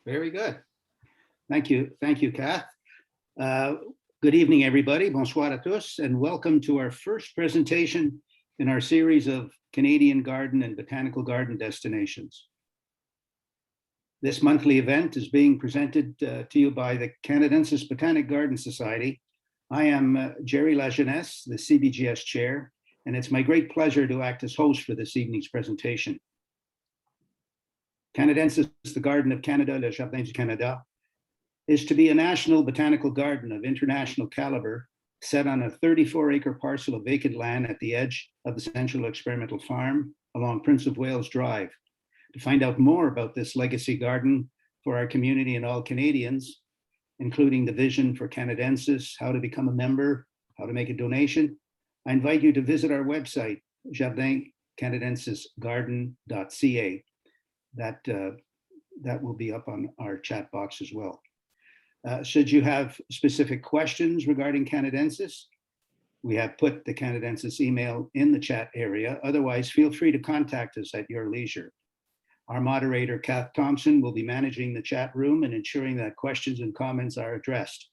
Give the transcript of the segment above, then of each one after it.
Very good. Thank you. Thank you, Kath. Uh, Good evening, everybody. Bonsoir à tous, and welcome to our first presentation in our series of Canadian garden and botanical garden destinations. This monthly event is being presented to you by the Canadensis Botanic Garden Society. I am Jerry Lajeunesse, the CBGS chair, and it's my great pleasure to act as host for this evening's presentation. Canadensis, the Garden of Canada, le Jardins du Canada, is to be a national botanical garden of international caliber set on a 34-acre parcel of vacant land at the edge of the Central Experimental Farm along Prince of Wales Drive. To find out more about this legacy garden for our community and all Canadians, including the vision for Canadensis, how to become a member, how to make a donation, I invite you to visit our website, jardincanadensis.ca. That will be up on our chat box as well. Should you have specific questions regarding Canadensis, we have put the Canadensis email in the chat area. Otherwise, feel free to contact us at your leisure. Our moderator, Kath Thompson, will be managing the chat room and ensuring that questions and comments are addressed.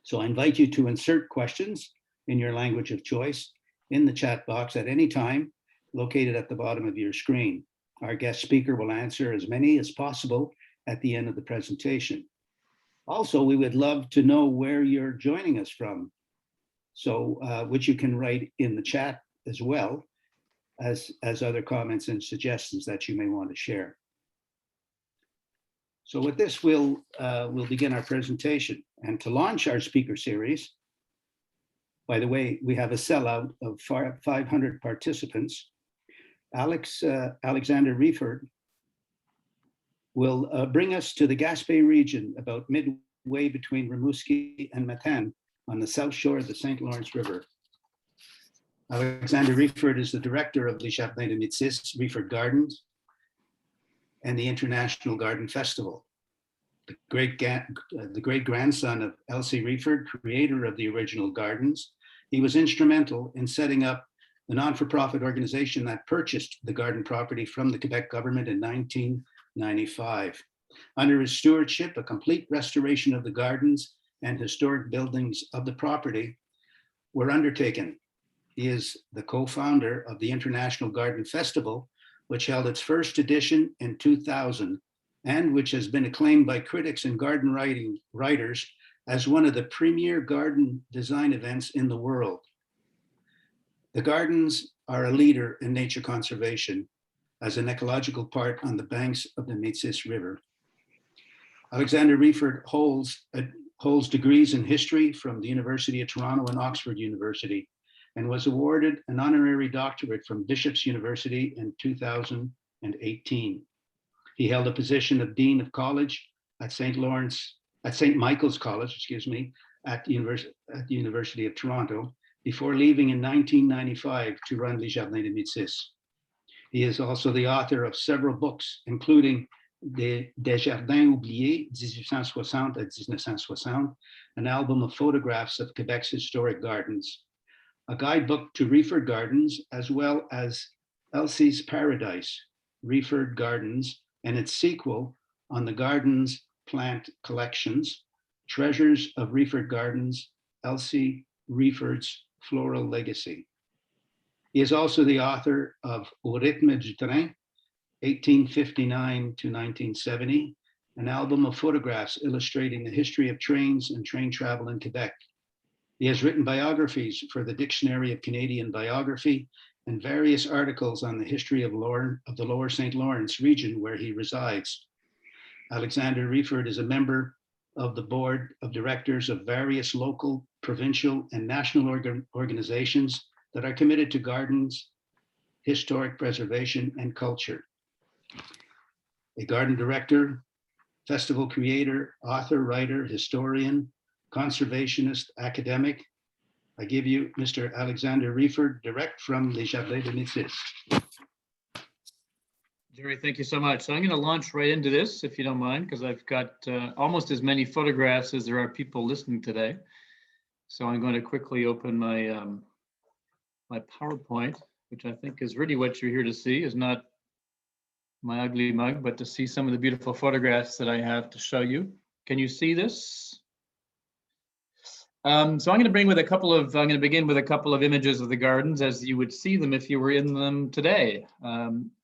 So I invite you to insert questions in your language of choice in the chat box at any time, located at the bottom of your screen. Our guest speaker will answer as many as possible at the end of the presentation. Also, we would love to know where you're joining us from, so which you can write in the chat as well as other comments and suggestions that you may want to share. So with this, we'll begin our presentation. And to launch our speaker series, by the way, we have a sellout of 500 participants. Alexander Reford will bring us to the Gaspé region, about midway between Rimouski and Matane on the south shore of the St. Lawrence River. Alexander Reford is the director of the Jardins de Metis-Reford Gardens and the International Garden Festival. The great grandson of Elsie Reford, creator of the original gardens, he was instrumental in setting up the non-for-profit organization that purchased the garden property from the Quebec government in 1995. Under his stewardship, a complete restoration of the gardens and historic buildings of the property were undertaken. He is the co-founder of the International Garden Festival, which held its first edition in 2000, and which has been acclaimed by critics and garden writers as one of the premier garden design events in the world. The gardens are a leader in nature conservation as an ecological park on the banks of the Metis River. Alexander Reford holds degrees in history from the University of Toronto and Oxford University, and was awarded an honorary doctorate from Bishop's University in 2018. He held a position of Dean of College at St. Michael's College, at the University of Toronto, before leaving in 1995 to run Les Jardins de Metis. He is also the author of several books, including Des Jardins oubliés, 1860 à 1960, an album of photographs of Quebec's historic gardens, a guidebook to Reford Gardens, as well as Elsie's Paradise, Reford Gardens, and its sequel on the garden's plant collections, Treasures of Reford Gardens, Elsie Reford's Floral Legacy. He is also the author of Au rythme du train, 1859 to 1970, an album of photographs illustrating the history of trains and train travel in Quebec. He has written biographies for the Dictionary of Canadian Biography and various articles on the history of the Lower St. Lawrence region where he resides. Alexander Reford is a member of the board of directors of various local, provincial, and national organizations that are committed to gardens, historic preservation, and culture. A garden director, festival creator, author, writer, historian, conservationist, academic. I give you Mr. Alexander Reford, direct from Les Jardins de Metis. Jerry, thank you so much. So I'm going to launch right into this, if you don't mind, because I've got almost as many photographs as there are people listening today. So I'm going to quickly open my my PowerPoint, which I think is really what you're here to see, is not my ugly mug, but to see some of the beautiful photographs that I have to show you. Can you see this? So I'm going to begin with a couple of images of the gardens as you would see them if you were in them today.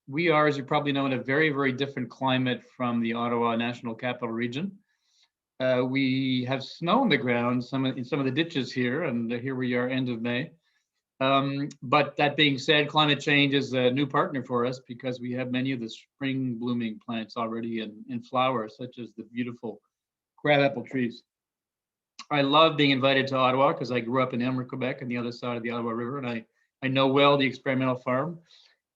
We are, as you probably know, in a very, very different climate from the Ottawa National Capital Region. We have snow on the ground in some of the ditches here, and here we are end of May. But that being said, climate change is a new partner for us because we have many of the spring blooming plants already in flower, such as the beautiful crabapple trees. I love being invited to Ottawa because I grew up in Elmer, Quebec, on the other side of the Ottawa River, and I know well the experimental farm.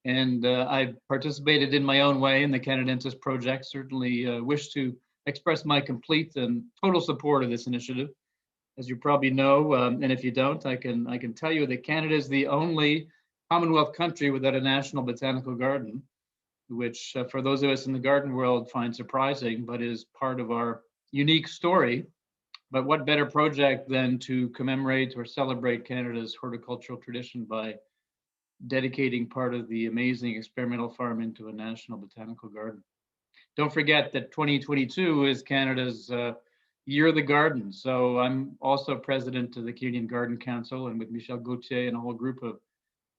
And I participated in my own way in the Canadensis project. Certainly wish to express my complete and total support of this initiative. As you probably know, and if you don't, I can tell you that Canada is the only Commonwealth country without a national botanical garden, which for those of us in the garden world find surprising, but is part of our unique story. But what better project than to commemorate or celebrate Canada's horticultural tradition by dedicating part of the amazing experimental farm into a national botanical garden. Don't forget that 2022 is Canada's Year of the Garden. So I'm also president of the Canadian Garden Council, and with Michel Gauthier and a whole group of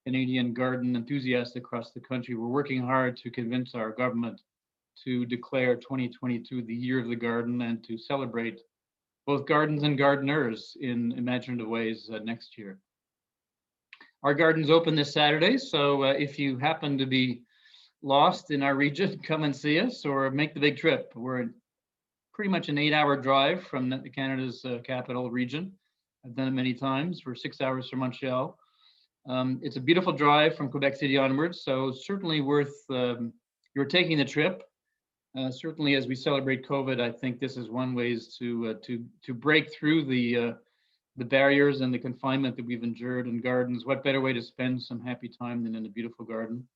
Canadian garden enthusiasts across the country, we're working hard to convince our government to declare 2022 the Year of the Garden and to celebrate both gardens and gardeners in imaginative ways next year. Our gardens open this Saturday, so if you happen to be lost in our region, come and see us or make the big trip. We're pretty much an 8-hour drive from Canada's capital region. I've done it many times. We're 6 hours from Montreal. It's a beautiful drive from Quebec City onwards, so certainly worth you're taking the trip. Certainly, as we celebrate COVID, I think this is one ways to break through the barriers and the confinement that we've endured in gardens. What better way to spend some happy time than in a beautiful garden?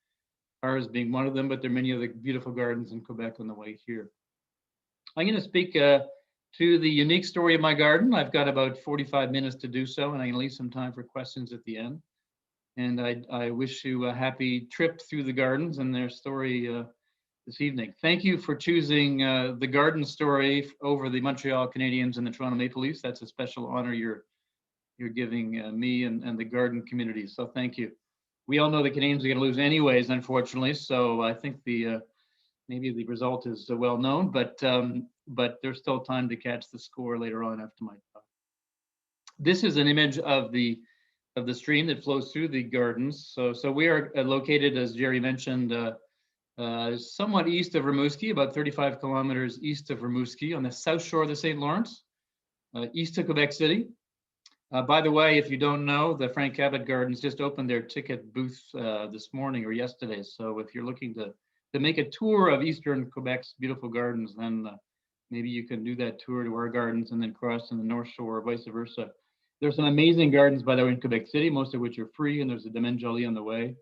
Ours being one of them, but there are many other beautiful gardens in Quebec on the way here. I'm going to speak to the unique story of my garden. I've got about 45 minutes to do so, and I'm going to leave some time for questions at the end. And I wish you a happy trip through the gardens and their story this evening. Thank you for choosing the garden story over the Montreal Canadiens and the Toronto Maple Leafs. That's a special honor you're giving me and the garden community. So thank you. We all know the Canadiens are going to lose anyways, unfortunately. So I think maybe the result is well known, but there's still time to catch the score later on after my talk. This is an image of the stream that flows through the gardens. So we are located, as Jerry mentioned, somewhat east of Rimouski, about 35 kilometers east of Rimouski on the south shore of the St. Lawrence, east of Quebec City. By the way, if you don't know, the Frank Cabot Gardens just opened their ticket booth this morning or yesterday. So if you're looking to make a tour of eastern Quebec's beautiful gardens, then maybe you can do that tour to our gardens and then cross to the North Shore or vice versa. There's some amazing gardens, by the way, in Quebec City, most of which are free, and there's a Domaine Joly on the way.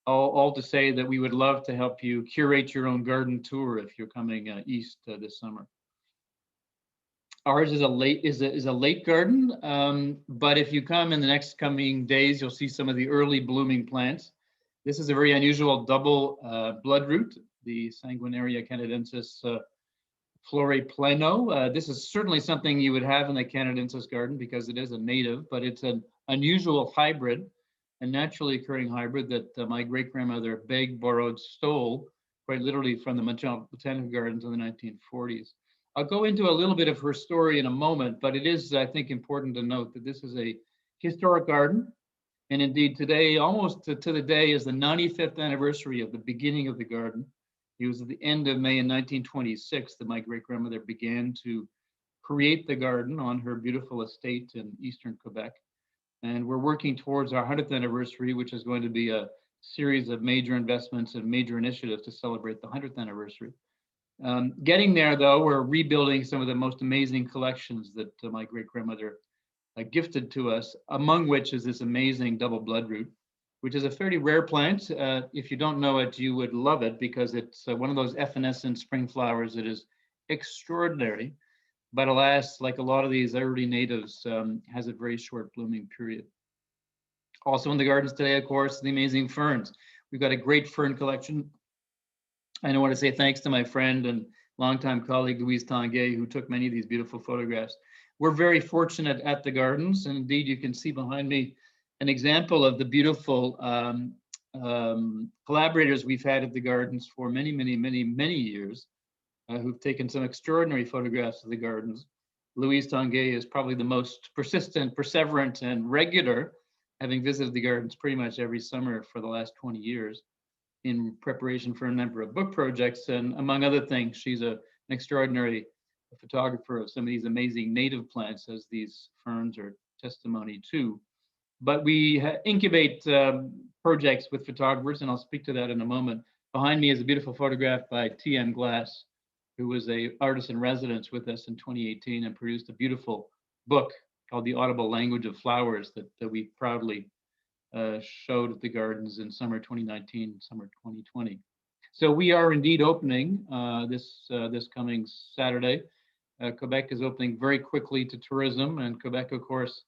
All to say that we would love to help you curate your own garden tour if you're coming east this summer. Ours is a late garden, but if you come in the next coming days, you'll see some of the early blooming plants. This is a very unusual double bloodroot, the Sanguinaria canadensis flore pleno. This is certainly something you would have in the Canadensis garden because it is a native, but it's an unusual hybrid, a naturally occurring hybrid that my great-grandmother begged, borrowed, stole quite literally from the Montreal Botanical Gardens in the 1940s. I'll go into a little bit of her story in a moment, but it is, I think, important to note that this is a historic garden. And indeed, today, almost to the day, is the 95th anniversary of the beginning of the garden. It was at the end of May in 1926 that my great-grandmother began to create the garden on her beautiful estate in eastern Quebec. And we're working towards our 100th anniversary, which is going to be a series of major investments and major initiatives to celebrate the 100th anniversary. Getting there, though, we're rebuilding some of the most amazing collections that my great-grandmother gifted to us, among which is this amazing double bloodroot, which is a fairly rare plant. If you don't know it, you would love it because it's one of those evanescent spring flowers that is extraordinary. But alas, like a lot of these early natives, has a very short blooming period. Also in the gardens today, of course, the amazing ferns. We've got a great fern collection I want to say thanks to my friend and longtime colleague, Louise Tanguay, who took many of these beautiful photographs. We're very fortunate at the gardens, and indeed you can see behind me an example of the beautiful collaborators we've had at the gardens for many, many, many, many years, who've taken some extraordinary photographs of the gardens. Louise Tanguay is probably the most persistent, perseverant, and regular, having visited the gardens pretty much every summer for the last 20 years in preparation for a number of book projects. And among other things, she's an extraordinary photographer of some of these amazing native plants, as these ferns are testimony to. But we incubate projects with photographers, and I'll speak to that in a moment. Behind me is a beautiful photograph by T.M. Glass, who was an artist in residence with us in 2018 and produced a beautiful book called The Audible Language of Flowers that we proudly showed at the gardens in summer 2019, summer 2020. So we are indeed opening this coming Saturday. Quebec is opening very quickly to tourism, and Quebec, of course,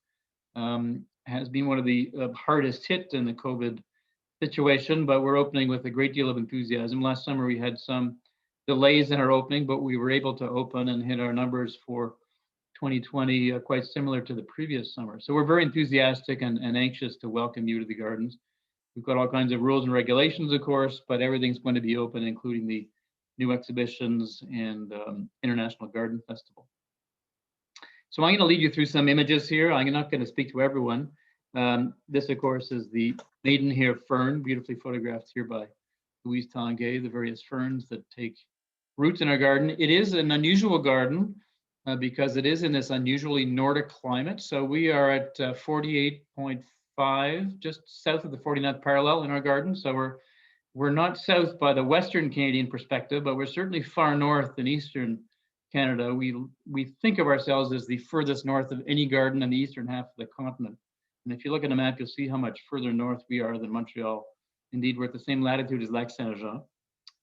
has been one of the hardest hit in the COVID situation, but we're opening with a great deal of enthusiasm. Last summer we had some delays in our opening, but we were able to open and hit our numbers for 2020 quite similar to the previous summer. So we're very enthusiastic and anxious to welcome you to the gardens. We've got all kinds of rules and regulations, of course, but everything's going to be open, including the new exhibitions and International Garden Festival. So I'm going to lead you through some images here. I'm not going to speak to everyone. This, of course, is the maidenhair fern, beautifully photographed here by Louise Tanguay, the various ferns that take roots in our garden. It is an unusual garden because it is in this unusually Nordic climate. So we are at 48.5, just south of the 49th parallel in our garden. So we're not south by the Western Canadian perspective, but we're certainly far north in Eastern Canada. We think of ourselves as the furthest north of any garden in the eastern half of the continent. And if you look at a map, you'll see how much further north we are than Montreal. Indeed, we're at the same latitude as Lac Saint-Jean,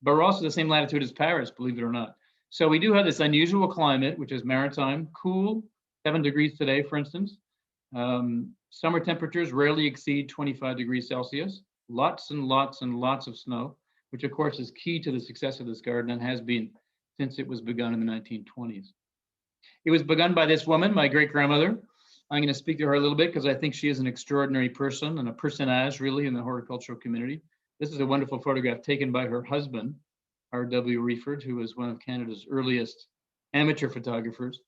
but we're also the same latitude as Paris, believe it or not. So we do have this unusual climate, which is maritime, cool, 7 degrees today, for instance. Summer temperatures rarely exceed 25 degrees Celsius, lots and lots and lots of snow, which of course is key to the success of this garden and has been since it was begun in the 1920s. It was begun by this woman, my great-grandmother. I'm going to speak to her a little bit because I think she is an extraordinary person and a personage really in the horticultural community. This is a wonderful photograph taken by her husband, R.W. Reford, who was one of Canada's earliest amateur photographers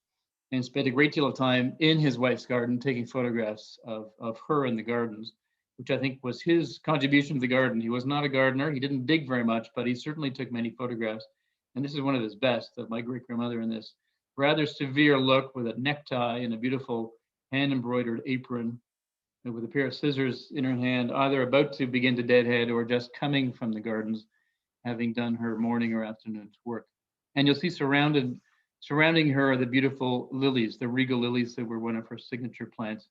and spent a great deal of time in his wife's garden taking photographs of her in the gardens, which I think was his contribution to the garden. He was not a gardener. He didn't dig very much, but he certainly took many photographs. And this is one of his best of my great-grandmother in this rather severe look with a necktie and a beautiful hand-embroidered apron and with a pair of scissors in her hand, either about to begin to deadhead or just coming from the gardens, having done her morning or afternoon's work. And you'll see surrounding her are the beautiful lilies, the regal lilies that were one of her signature plants.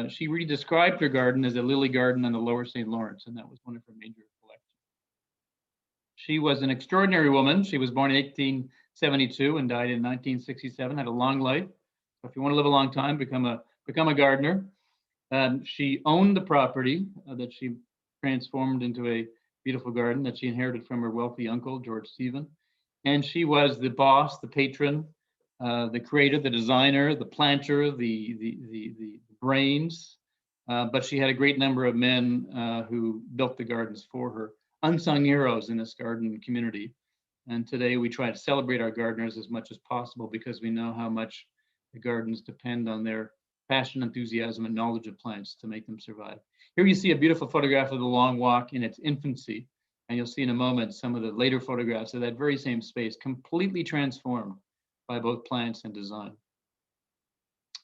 She really described her garden as a lily garden on the lower St. Lawrence, and that was one of her major collections. She was an extraordinary woman. She was born in 1872 and died in 1967, had a long life. So if you want to live a long time, become a gardener. She owned the property that she transformed into a beautiful garden that she inherited from her wealthy uncle, George Stephen. And she was the boss, the patron, the creator, the designer, the planter, the brains. But she had a great number of men who built the gardens for her, unsung heroes in this garden community. And today we try to celebrate our gardeners as much as possible because we know how much the gardens depend on their passion, enthusiasm, and knowledge of plants to make them survive. Here you see a beautiful photograph of the Long Walk in its infancy, and you'll see in a moment some of the later photographs of that very same space, completely transformed by both plants and design.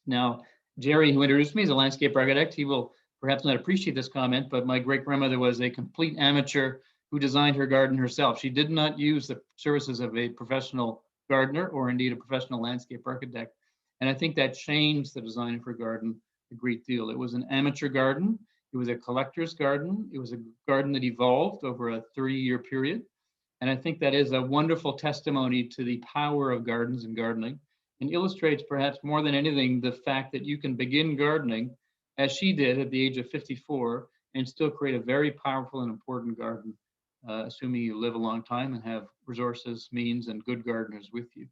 Now, Jerry, who introduced me, is a landscape architect. He will perhaps not appreciate this comment, but my great-grandmother was a complete amateur who designed her garden herself. She did not use the services of a professional gardener or indeed a professional landscape architect. And I think that changed the design of her garden a great deal. It was an amateur garden. It was a collector's garden. It was a garden that evolved over a 30-year period. And I think that is a wonderful testimony to the power of gardens and gardening, and illustrates perhaps more than anything the fact that you can begin gardening as she did at the age of 54 and still create a very powerful and important garden assuming you live a long time and have resources, means, and good gardeners with you.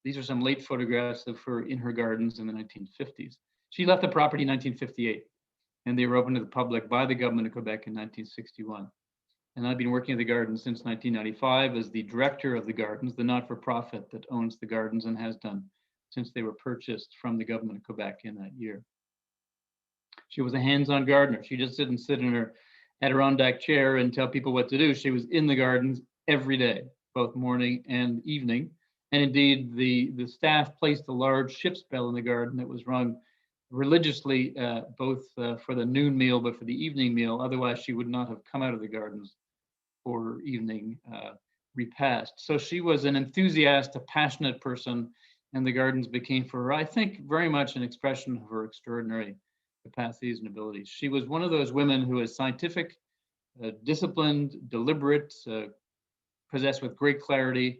These are some late photographs of her in her gardens in the 1950s. She left the property in 1958, and they were opened to the public by the government of Quebec in 1961. And I've been working at the gardens since 1995 as the director of the gardens, the not-for-profit that owns the gardens and has done since they were purchased from the government of Quebec in that year. She was a hands-on gardener. She just didn't sit in her Adirondack chair and tell people what to do. She was in the gardens every day, both morning and evening. And indeed, the staff placed a large ship's bell in the garden that was rung religiously, both for the noon meal, but for the evening meal. Otherwise, she would not have come out of the gardens for evening repast. So she was an enthusiast, a passionate person, and the gardens became for her, I think, very much an expression of her extraordinary capacities and abilities. She was one of those women who is scientific, disciplined, deliberate, possessed with great clarity,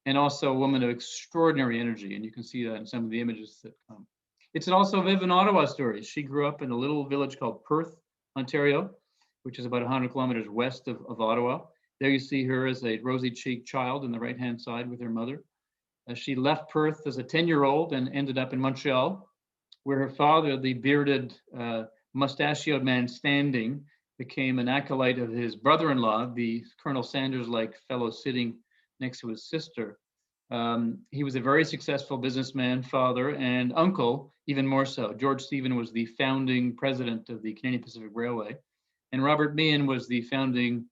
and also a woman of extraordinary energy. And you can see that in some of the images that come. It's also Viv in Ottawa stories. She grew up in a little village called Perth, Ontario, which is about 100 kilometers west of Ottawa. There you see her as a rosy-cheeked child on the right-hand side with her mother. She left Perth as a 10-year-old and ended up in Montreal, where her father, the bearded, mustachioed man standing, became an acolyte of his brother-in-law, the Colonel Sanders-like fellow sitting next to his sister. He was a very successful businessman, father, and uncle, even more so. George Stephen was the founding president of the Canadian Pacific Railway, and Robert Meehan was the founding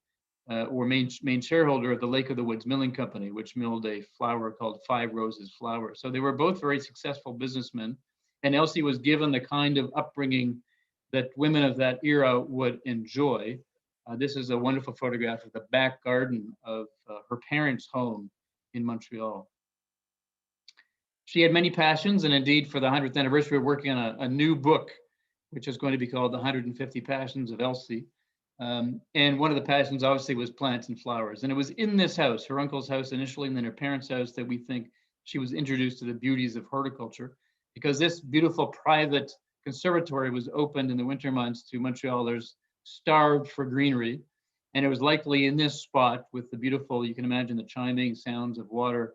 or main shareholder of the Lake of the Woods Milling Company, which milled a flour called Five Roses flour. So they were both very successful businessmen, and Elsie was given the kind of upbringing that women of that era would enjoy. This is a wonderful photograph of the back garden of her parents' home in Montreal. She had many passions, and indeed for the 100th anniversary, we're working on a new book, which is going to be called The 150 Passions of Elsie. And one of the passions obviously was plants and flowers. And it was in this house, her uncle's house initially, and then her parents' house, that we think she was introduced to the beauties of horticulture, because this beautiful private conservatory was opened in the winter months to Montrealers starved for greenery. And it was likely in this spot with the beautiful, you can imagine the chiming sounds of water,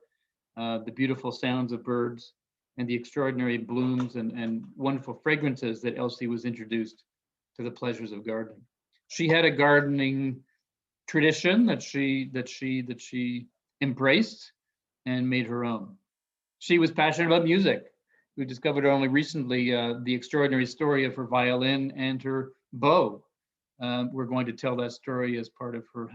the beautiful sounds of birds, and the extraordinary blooms and wonderful fragrances that Elsie was introduced to the pleasures of gardening. She had a gardening tradition that she embraced and made her own. She was passionate about music. We discovered her only recently the extraordinary story of her violin and her bow. We're going to tell that story as part of her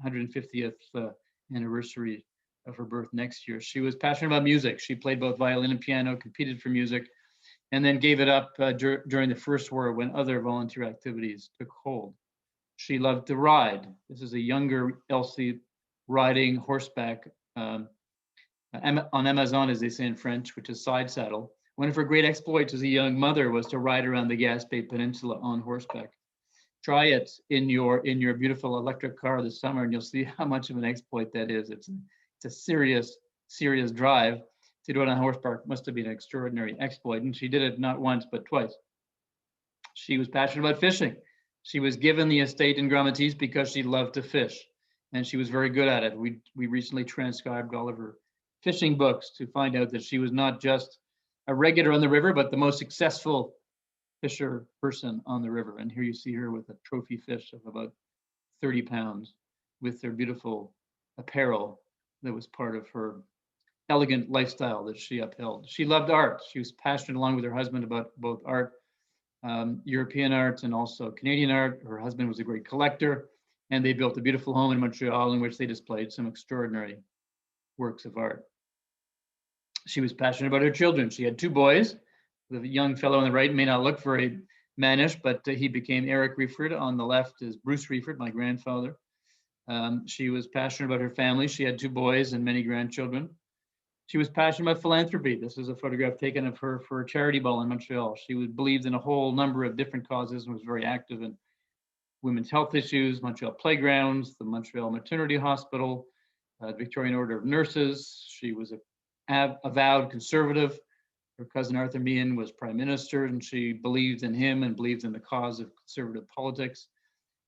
150th anniversary of her birth next year. She was passionate about music. She played both violin and piano, competed for music, and then gave it up during the First War when other volunteer activities took hold. She loved to ride. This is a younger Elsie riding horseback on Amazon, as they say in French, which is side saddle. One of her great exploits as a young mother was to ride around the Gaspé Peninsula on horseback. Try it in your beautiful electric car this summer, and you'll see how much of an exploit that is. It's a serious drive. To do it on horseback must have been an extraordinary exploit, and she did it not once but twice. She was passionate about fishing. She was given the estate in Grand-Métis because she loved to fish, and she was very good at it. We recently transcribed all of her fishing books to find out that she was not just a regular on the river, but the most successful fisher person on the river. And here you see her with a trophy fish of about 30 pounds with their beautiful apparel that was part of her elegant lifestyle that she upheld. She loved art. She was passionate, along with her husband, about both art, European art and also Canadian art. Her husband was a great collector, and they built a beautiful home in Montreal in which they displayed some extraordinary works of art. She was passionate about her children. She had two boys. The young fellow on the right may not look very mannish, but he became Eric Reford. On the left is Bruce Reford, my grandfather. She was passionate about her family. She had two boys and many grandchildren. She was passionate about philanthropy. This is a photograph taken of her for a charity ball in Montreal. She believed in a whole number of different causes and was very active in women's health issues, Montreal playgrounds, the Montreal Maternity Hospital, Victorian Order of Nurses. She was an avowed conservative. Her cousin Arthur Meehan was prime minister, and she believed in him and believed in the cause of conservative politics.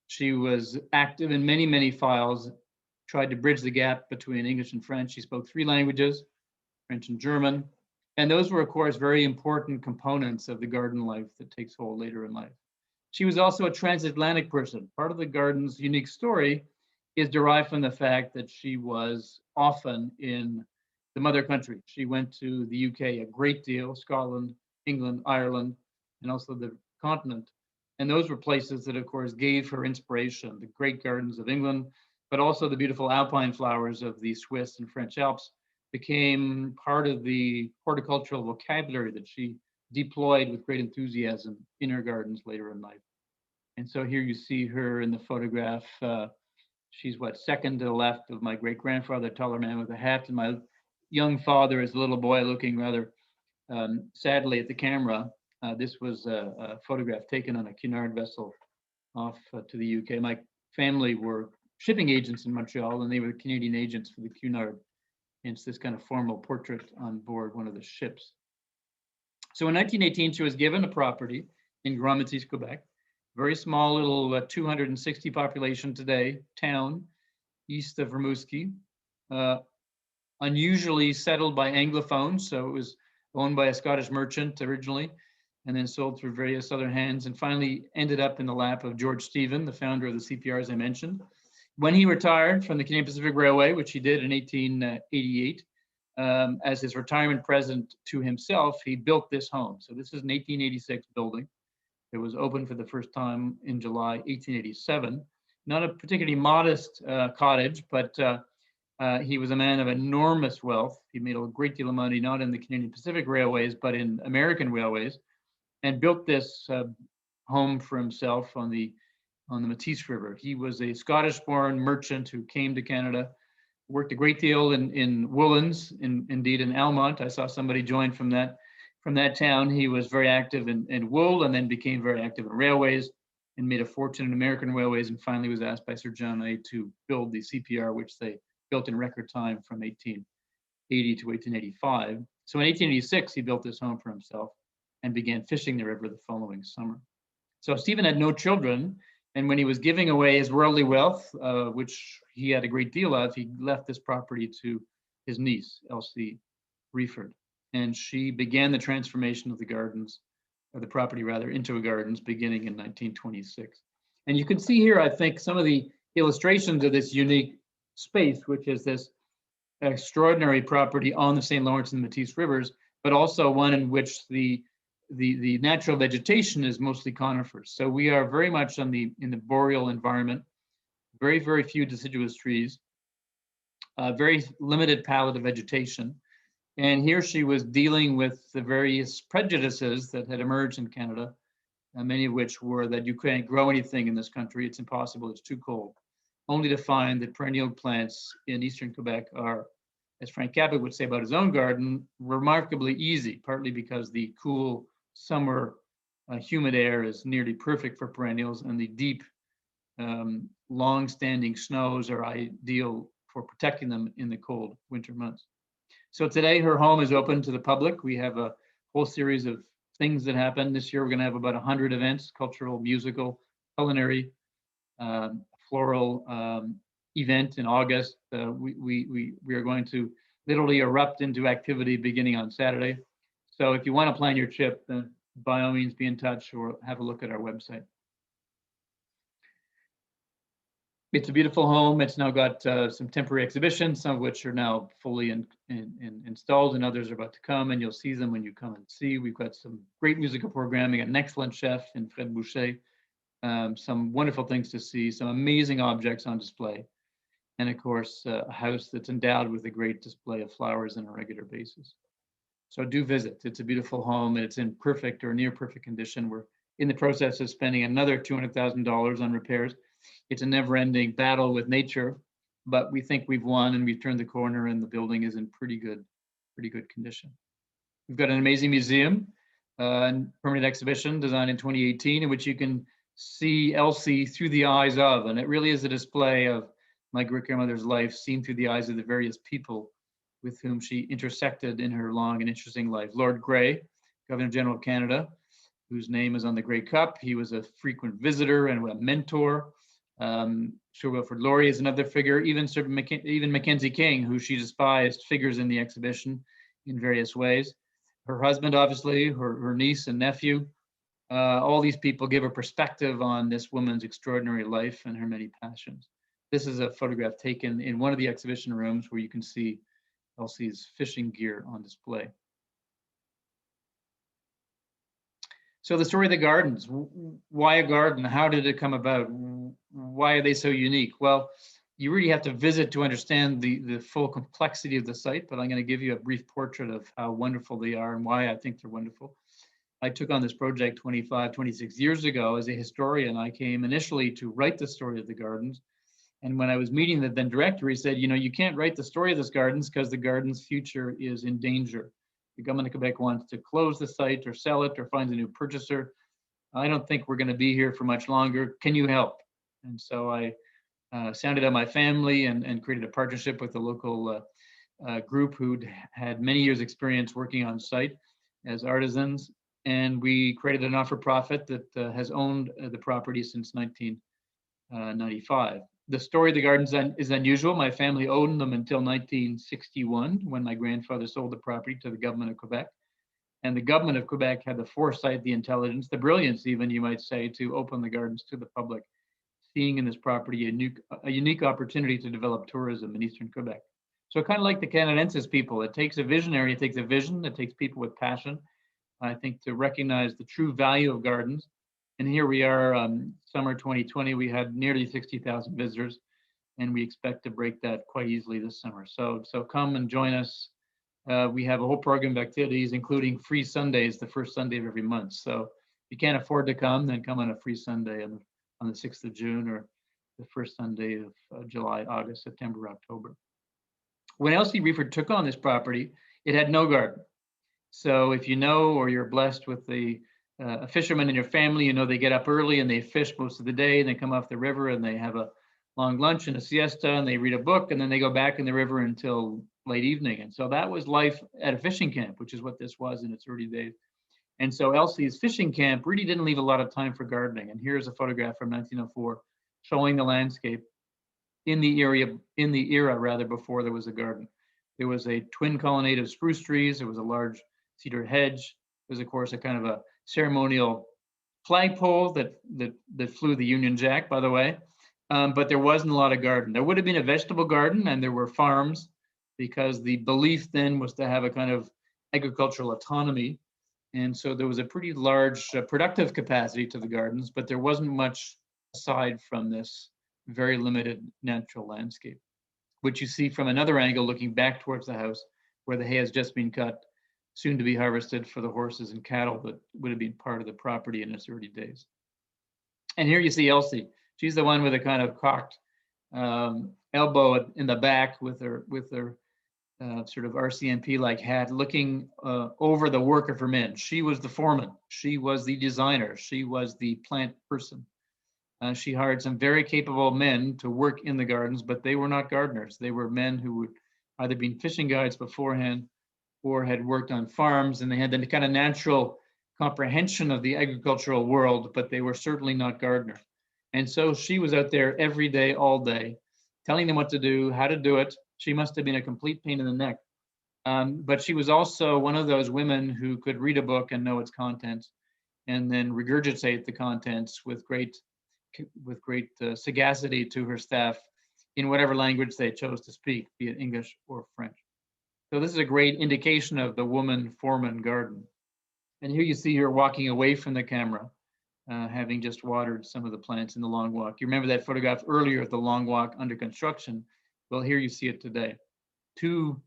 She was active in many, many files, tried to bridge the gap between English and French. She spoke 3 languages, French and German. And those were, of course, very important components of the garden life that takes hold later in life. She was also a transatlantic person. Part of the garden's unique story is derived from the fact that she was often in the mother country. She went to the UK a great deal, Scotland, England, Ireland, and also the continent. And those were places that, of course, gave her inspiration, the great gardens of England, but also the beautiful alpine flowers of the Swiss and French Alps became part of the horticultural vocabulary that she deployed with great enthusiasm in her gardens later in life. And so here you see her in the photograph. She's what, second to the left of my great-grandfather, taller man with a hat, and my young father as a little boy looking rather sadly at the camera. This was a photograph taken on a Cunard vessel off to the UK. My family were shipping agents in Montreal, and they were Canadian agents for the Cunard. Hence this kind of formal portrait on board one of the ships. So in 1918, she was given a property in Grand Metis, Quebec, very small little 260 population today town east of Rimouski, unusually settled by Anglophones. So it was owned by a Scottish merchant originally, and then sold through various other hands, and finally ended up in the lap of George Stephen, the founder of the CPR, as I mentioned. When he retired from the Canadian Pacific Railway, which he did in 1888, as his retirement present to himself, he built this home. So this is an 1886 building. It was opened for the first time in July 1887. Not a particularly modest cottage, but he was a man of enormous wealth. He made a great deal of money, not in the Canadian Pacific Railways, but in American railways, and built this home for himself on the Metis River. He was a Scottish-born merchant who came to Canada, worked a great deal in woolens, indeed in Almont. I saw somebody join from that town. He was very active in wool, and then became very active in railways, and made a fortune in American railways, and finally was asked by Sir John A. to build the CPR, which they built in record time from 1880 to 1885. So in 1886, he built this home for himself and began fishing the river the following summer. So Stephen had no children, and when he was giving away his worldly wealth, which he had a great deal of, he left this property to his niece, Elsie Reford. And she began the transformation of the gardens, or the property rather, into gardens beginning in 1926. And you can see here, I think, some of the illustrations of this unique space, which is this extraordinary property on the St. Lawrence and the Metis rivers, but also one in which the natural vegetation is mostly conifers. So we are very much in the boreal environment, very, very few deciduous trees, very limited palette of vegetation. And here she was dealing with the various prejudices that had emerged in Canada, many of which were that you can't grow anything in this country, it's impossible, it's too cold, only to find that perennial plants in eastern Quebec are, as Frank Cabot would say about his own garden, remarkably easy, partly because the cool summer humid air is nearly perfect for perennials, and the deep, long-standing snows are ideal for protecting them in the cold winter months. So today her home is open to the public. We have a whole series of things that happen. This year we're going to have about 100 events, cultural, musical, culinary, floral event in August. We are going to literally erupt into activity beginning on Saturday. So if you want to plan your trip, then by all means be in touch or have a look at our website. It's a beautiful home. It's now got some temporary exhibitions, some of which are now fully installed, and others are about to come, and you'll see them when you come and see. We've got some great musical programming, an excellent chef in Fred Boucher, some wonderful things to see, some amazing objects on display, and of course, a house that's endowed with a great display of flowers on a regular basis. So do visit. It's a beautiful home, and it's in perfect or near perfect condition. We're in the process of spending another $200,000 on repairs. It's a never-ending battle with nature, but we think we've won and we've turned the corner, and the building is in pretty good condition. We've got an amazing museum and permanent exhibition designed in 2018, in which you can see Elsie through the eyes of, and it really is a display of my great-grandmother's life seen through the eyes of the various people with whom she intersected in her long and interesting life. Lord Grey, Governor General of Canada, whose name is on the Grey Cup. He was a frequent visitor and a mentor Sir Wilfrid Laurier is another figure, even even Mackenzie King, who she despised, figures in the exhibition in various ways. Her husband, obviously, her niece and nephew. All these people give a perspective on this woman's extraordinary life and her many passions. This is a photograph taken in one of the exhibition rooms where you can see Elsie's fishing gear on display. So the story of the gardens, why a garden? How did it come about? Why are they so unique? Well, you really have to visit to understand the full complexity of the site, but I'm going to give you a brief portrait of how wonderful they are and why I think they're wonderful. I took on this project 25, 26 years ago as a historian. I came initially to write the story of the gardens. And when I was meeting the then director, he said, you know, you can't write the story of this gardens because the garden's future is in danger. The government of Quebec wants to close the site or sell it or find a new purchaser. I don't think we're going to be here for much longer. Can you help? And so I sounded out my family and created a partnership with a local group who'd had many years experience working on site as artisans. And we created a not-for-profit that has owned the property since 1995. The story of the gardens is unusual. My family owned them until 1961, when my grandfather sold the property to the government of Quebec. And the government of Quebec had the foresight, the intelligence, the brilliance even, you might say, to open the gardens to the public, seeing in this property a unique opportunity to develop tourism in Eastern Quebec. So kind of like the Canadensis people, it takes a visionary, it takes a vision, it takes people with passion, I think, to recognize the true value of gardens. And here we are, summer 2020, we had nearly 60,000 visitors, and we expect to break that quite easily this summer. So come and join us. We have a whole program of activities, including free Sundays, the first Sunday of every month. So if you can't afford to come, then come on a free Sunday on the 6th of June or the first Sunday of July, August, September, October. When Elsie Reford took on this property, it had no garden. So if you know, or you're blessed with a fisherman in your family, you know they get up early and they fish most of the day, and they come off the river and they have a long lunch and a siesta and they read a book, and then they go back in the river until late evening. And so that was life at a fishing camp, which is what this was in its early days. And so Elsie's fishing camp really didn't leave a lot of time for gardening. And here's a photograph from 1904 showing the landscape in the era rather, before there was a garden. There was a twin colonnade of spruce trees. There was a large cedar hedge. There was, of course, a kind of a ceremonial flagpole that flew the Union Jack, by the way. But there wasn't a lot of garden. There would have been a vegetable garden, and there were farms, because the belief then was to have a kind of agricultural autonomy. And so there was a pretty large productive capacity to the gardens, but there wasn't much aside from this very limited natural landscape, which you see from another angle looking back towards the house, where the hay has just been cut, soon to be harvested for the horses and cattle that would have been part of the property in its early days. And here you see Elsie. She's the one with a kind of cocked elbow in the back with her sort of RCMP-like hat, looking over the work of her men. She was the foreman. She was the designer. She was the plant person. She hired some very capable men to work in the gardens, but they were not gardeners. They were men who would either been fishing guides beforehand or had worked on farms, and they had the kind of natural comprehension of the agricultural world, but they were certainly not gardeners. And so she was out there every day, all day, telling them what to do, how to do it. She must have been a complete pain in the neck. But she was also one of those women who could read a book and know its contents, and then regurgitate the contents with great sagacity to her staff in whatever language they chose to speak, be it English or French. So this is a great indication of the woman foreman garden. And here you see her walking away from the camera, having just watered some of the plants in the long walk. You remember that photograph earlier of the long walk under construction? Well, here you see it today. Two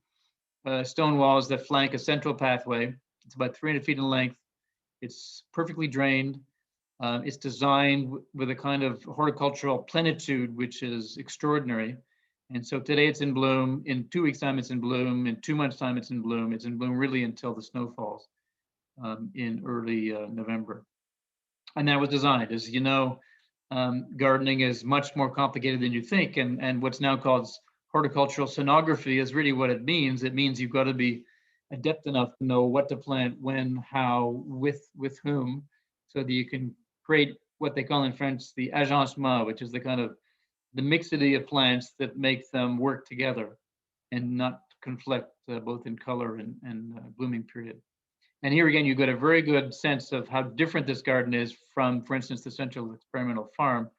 stone walls that flank a central pathway. It's about 300 feet in length. It's perfectly drained. It's designed with a kind of horticultural plenitude, which is extraordinary. And so today it's in bloom. In 2 weeks' time, it's in bloom. In 2 months' time, it's in bloom. It's in bloom really until the snow falls in early November. And that was designed. As you know, gardening is much more complicated than you think. And what's now called horticultural sonography is really what it means. It means you've got to be adept enough to know what to plant, when, how, with whom, so that you can create what they call in French the agencement, which is the kind of the mixity of plants that make them work together and not conflict both in color and blooming period. And here again, you get a very good sense of how different this garden is from, for instance, the Central Experimental Farm,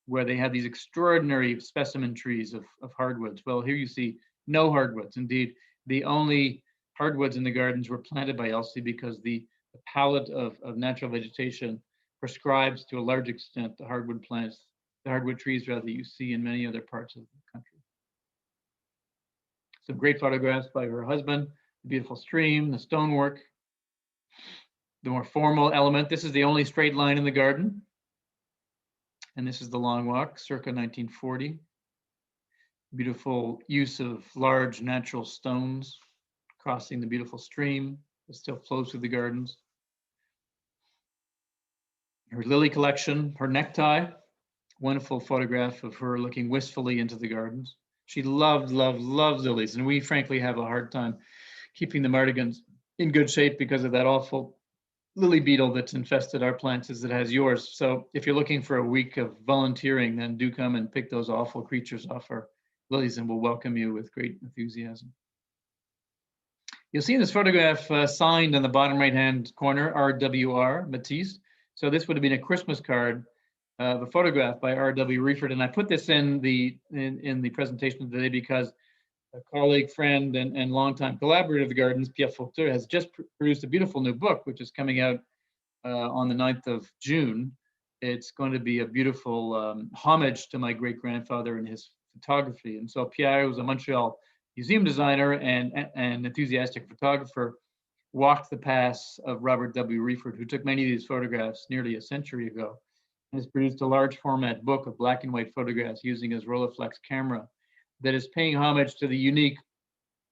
where they had these extraordinary specimen trees of hardwoods. Well, here you see no hardwoods. Indeed, the only hardwoods in the gardens were planted by Elsie because the palette of natural vegetation prescribes to a large extent the hardwood plants, the hardwood trees rather, you see in many other parts of the country. Some great photographs by her husband, the beautiful stream, the stonework, the more formal element. This is the only straight line in the garden. And this is the long walk, circa 1940. Beautiful use of large natural stones crossing the beautiful stream that still flows through the gardens. Her lily collection, her necktie, wonderful photograph of her looking wistfully into the gardens. She loved, loved, loved lilies. And we frankly have a hard time keeping the Mardigans in good shape because of that awful lily beetle that's infested our plants as it has yours. So if you're looking for a week of volunteering, then do come and pick those awful creatures off our lilies and we'll welcome you with great enthusiasm. You'll see in this photograph signed on the bottom right-hand corner, RWR, Matisse. So this would have been a Christmas card, a photograph by R.W. Reford. And I put this in the presentation today because a colleague, friend, and longtime collaborator of the gardens, Pierre Faulteur, has just produced a beautiful new book, which is coming out on the 9th of June. It's going to be a beautiful homage to my great-grandfather and his photography. And so Pierre, who's a Montreal museum designer and enthusiastic photographer, walked the paths of Robert W. Reford, who took many of these photographs nearly a century ago, and has produced a large format book of black and white photographs using his Rolleiflex camera that is paying homage to the unique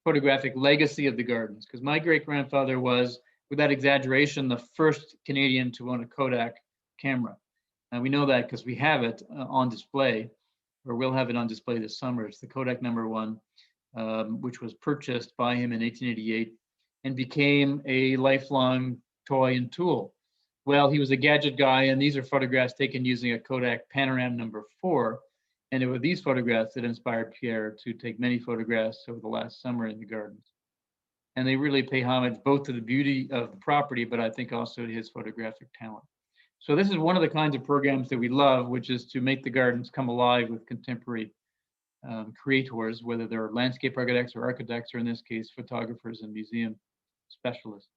photographic legacy of the gardens. Because my great-grandfather was, without exaggeration, the first Canadian to own a Kodak camera. And we know that because we have it on display, or we'll have it on display this summer. It's the Kodak #1, which was purchased by him in 1888 and became a lifelong toy and tool. Well, he was a gadget guy, and these are photographs taken using a Kodak Panorama #4. And it were these photographs that inspired Pierre to take many photographs over the last summer in the gardens. And they really pay homage both to the beauty of the property, but I think also to his photographic talent. So this is one of the kinds of programs that we love, which is to make the gardens come alive with contemporary creators, whether they're landscape architects, or in this case, photographers and museum specialists.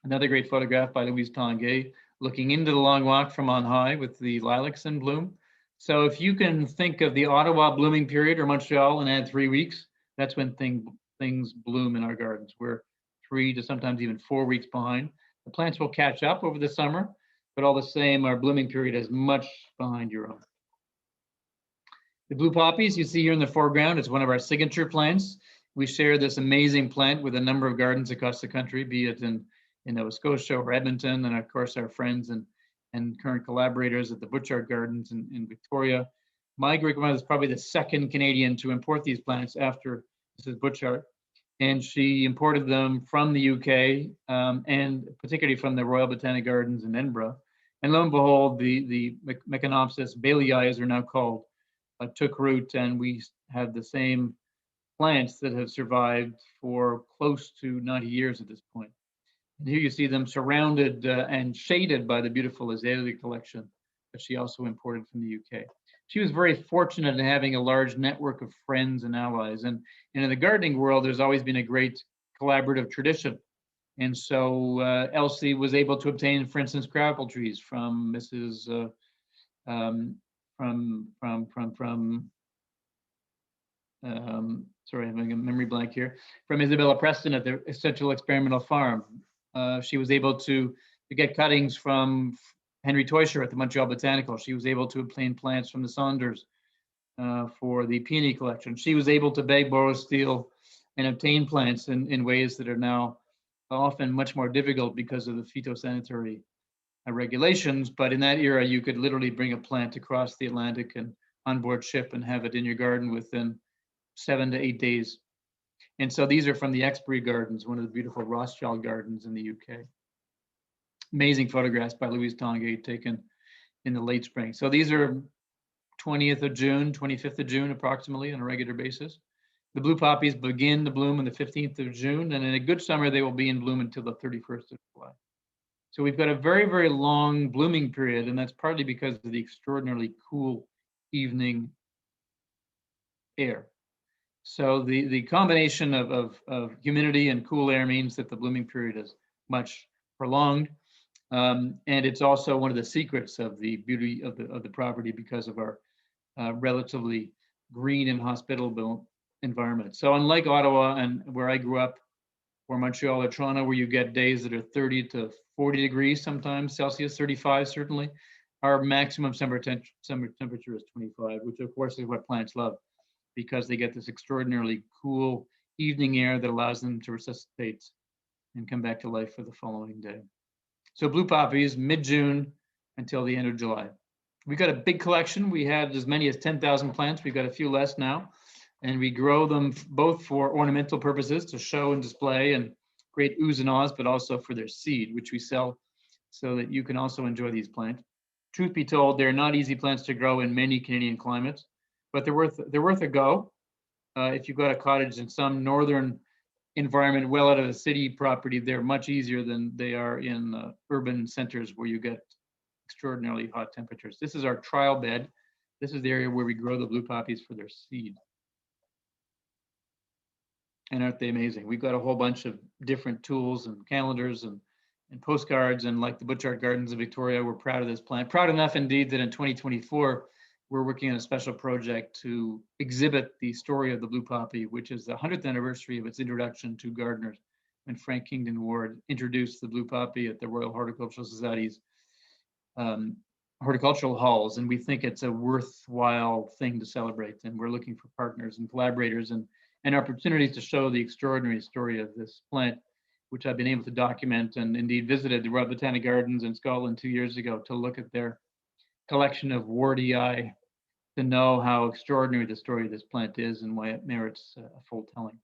Another great photograph by Louise Tanguay, looking into the long walk from on high with the lilacs in bloom. So if you can think of the Ottawa blooming period or Montreal and add 3 weeks, that's when things bloom in our gardens. We're 3 to sometimes even 4 weeks behind. The plants will catch up over the summer, but all the same, our blooming period is much behind your own. The blue poppies you see here in the foreground is one of our signature plants. We share this amazing plant with a number of gardens across the country, be it in Nova Scotia or Edmonton, and of course our friends and current collaborators at the Butchart Gardens in Victoria. My great-grandmother is probably the second Canadian to import these plants after Mrs. Butchart, and she imported them from the UK and particularly from the Royal Botanic Gardens in Edinburgh. And lo and behold, the Meconopsis baileyii, as they're now called, took root, and we have the same plants that have survived for close to 90 years at this point. And here you see them surrounded and shaded by the beautiful azalea collection that she also imported from the UK. She was very fortunate in having a large network of friends and allies. And in the gardening world, there's always been a great collaborative tradition. And so Elsie was able to obtain, for instance, crab trees from Mrs. Sorry, I'm having a memory blank here, from Isabella Preston at the Central Experimental Farm. She was able to get cuttings from Henry Teuscher at the Montreal Botanical. She was able to obtain plants from the Saunders for the peony collection. She was able to beg, borrow, steal, and obtain plants in ways that are now often much more difficult because of the phytosanitary regulations. But in that era, you could literally bring a plant across the Atlantic and on board ship and have it in your garden within 7 to 8 days. And so these are from the Exbury Gardens, one of the beautiful Rothschild gardens in the UK. Amazing photographs by Louise Tanguay taken in the late spring. So these are 20th of June, 25th of June, approximately on a regular basis. The blue poppies begin to bloom on the 15th of June, and in a good summer, they will be in bloom until the 31st of July. So we've got a very, very long blooming period, and that's partly because of the extraordinarily cool evening air. So the combination of humidity and cool air means that the blooming period is much prolonged. And it's also one of the secrets of the beauty of the property because of our relatively green and hospitable environment. So unlike Ottawa and where I grew up, or Montreal or Toronto, where you get days that are 30 to 40 degrees sometimes, Celsius, 35 certainly, our maximum summer temperature is 25, which of course is what plants love, because they get this extraordinarily cool evening air that allows them to resuscitate and come back to life for the following day. So blue poppies, mid-June until the end of July. We've got a big collection. We had as many as 10,000 plants. We've got a few less now. And we grow them both for ornamental purposes to show and display and create oohs and ahs, but also for their seed, which we sell so that you can also enjoy these plants. Truth be told, they're not easy plants to grow in many Canadian climates, but they're worth a go. If you've got a cottage in some northern environment well out of a city property, they're much easier than they are in urban centers where you get extraordinarily hot temperatures. This is our trial bed. This is the area where we grow the blue poppies for their seed. And aren't they amazing? We've got a whole bunch of different tools and calendars and postcards, and like the Butchart Gardens of Victoria, we're proud of this plant. Proud enough indeed that in 2024, we're working on a special project to exhibit the story of the blue poppy, which is the 100th anniversary of its introduction to gardeners when Frank Kingdon Ward introduced the blue poppy at the Royal Horticultural Society's horticultural halls. And we think it's a worthwhile thing to celebrate. And we're looking for partners and collaborators and opportunities to show the extraordinary story of this plant, which I've been able to document, and indeed visited the Royal Botanic Gardens in Scotland 2 years ago to look at their collection of wardii, to know how extraordinary the story of this plant is and why it merits a full telling.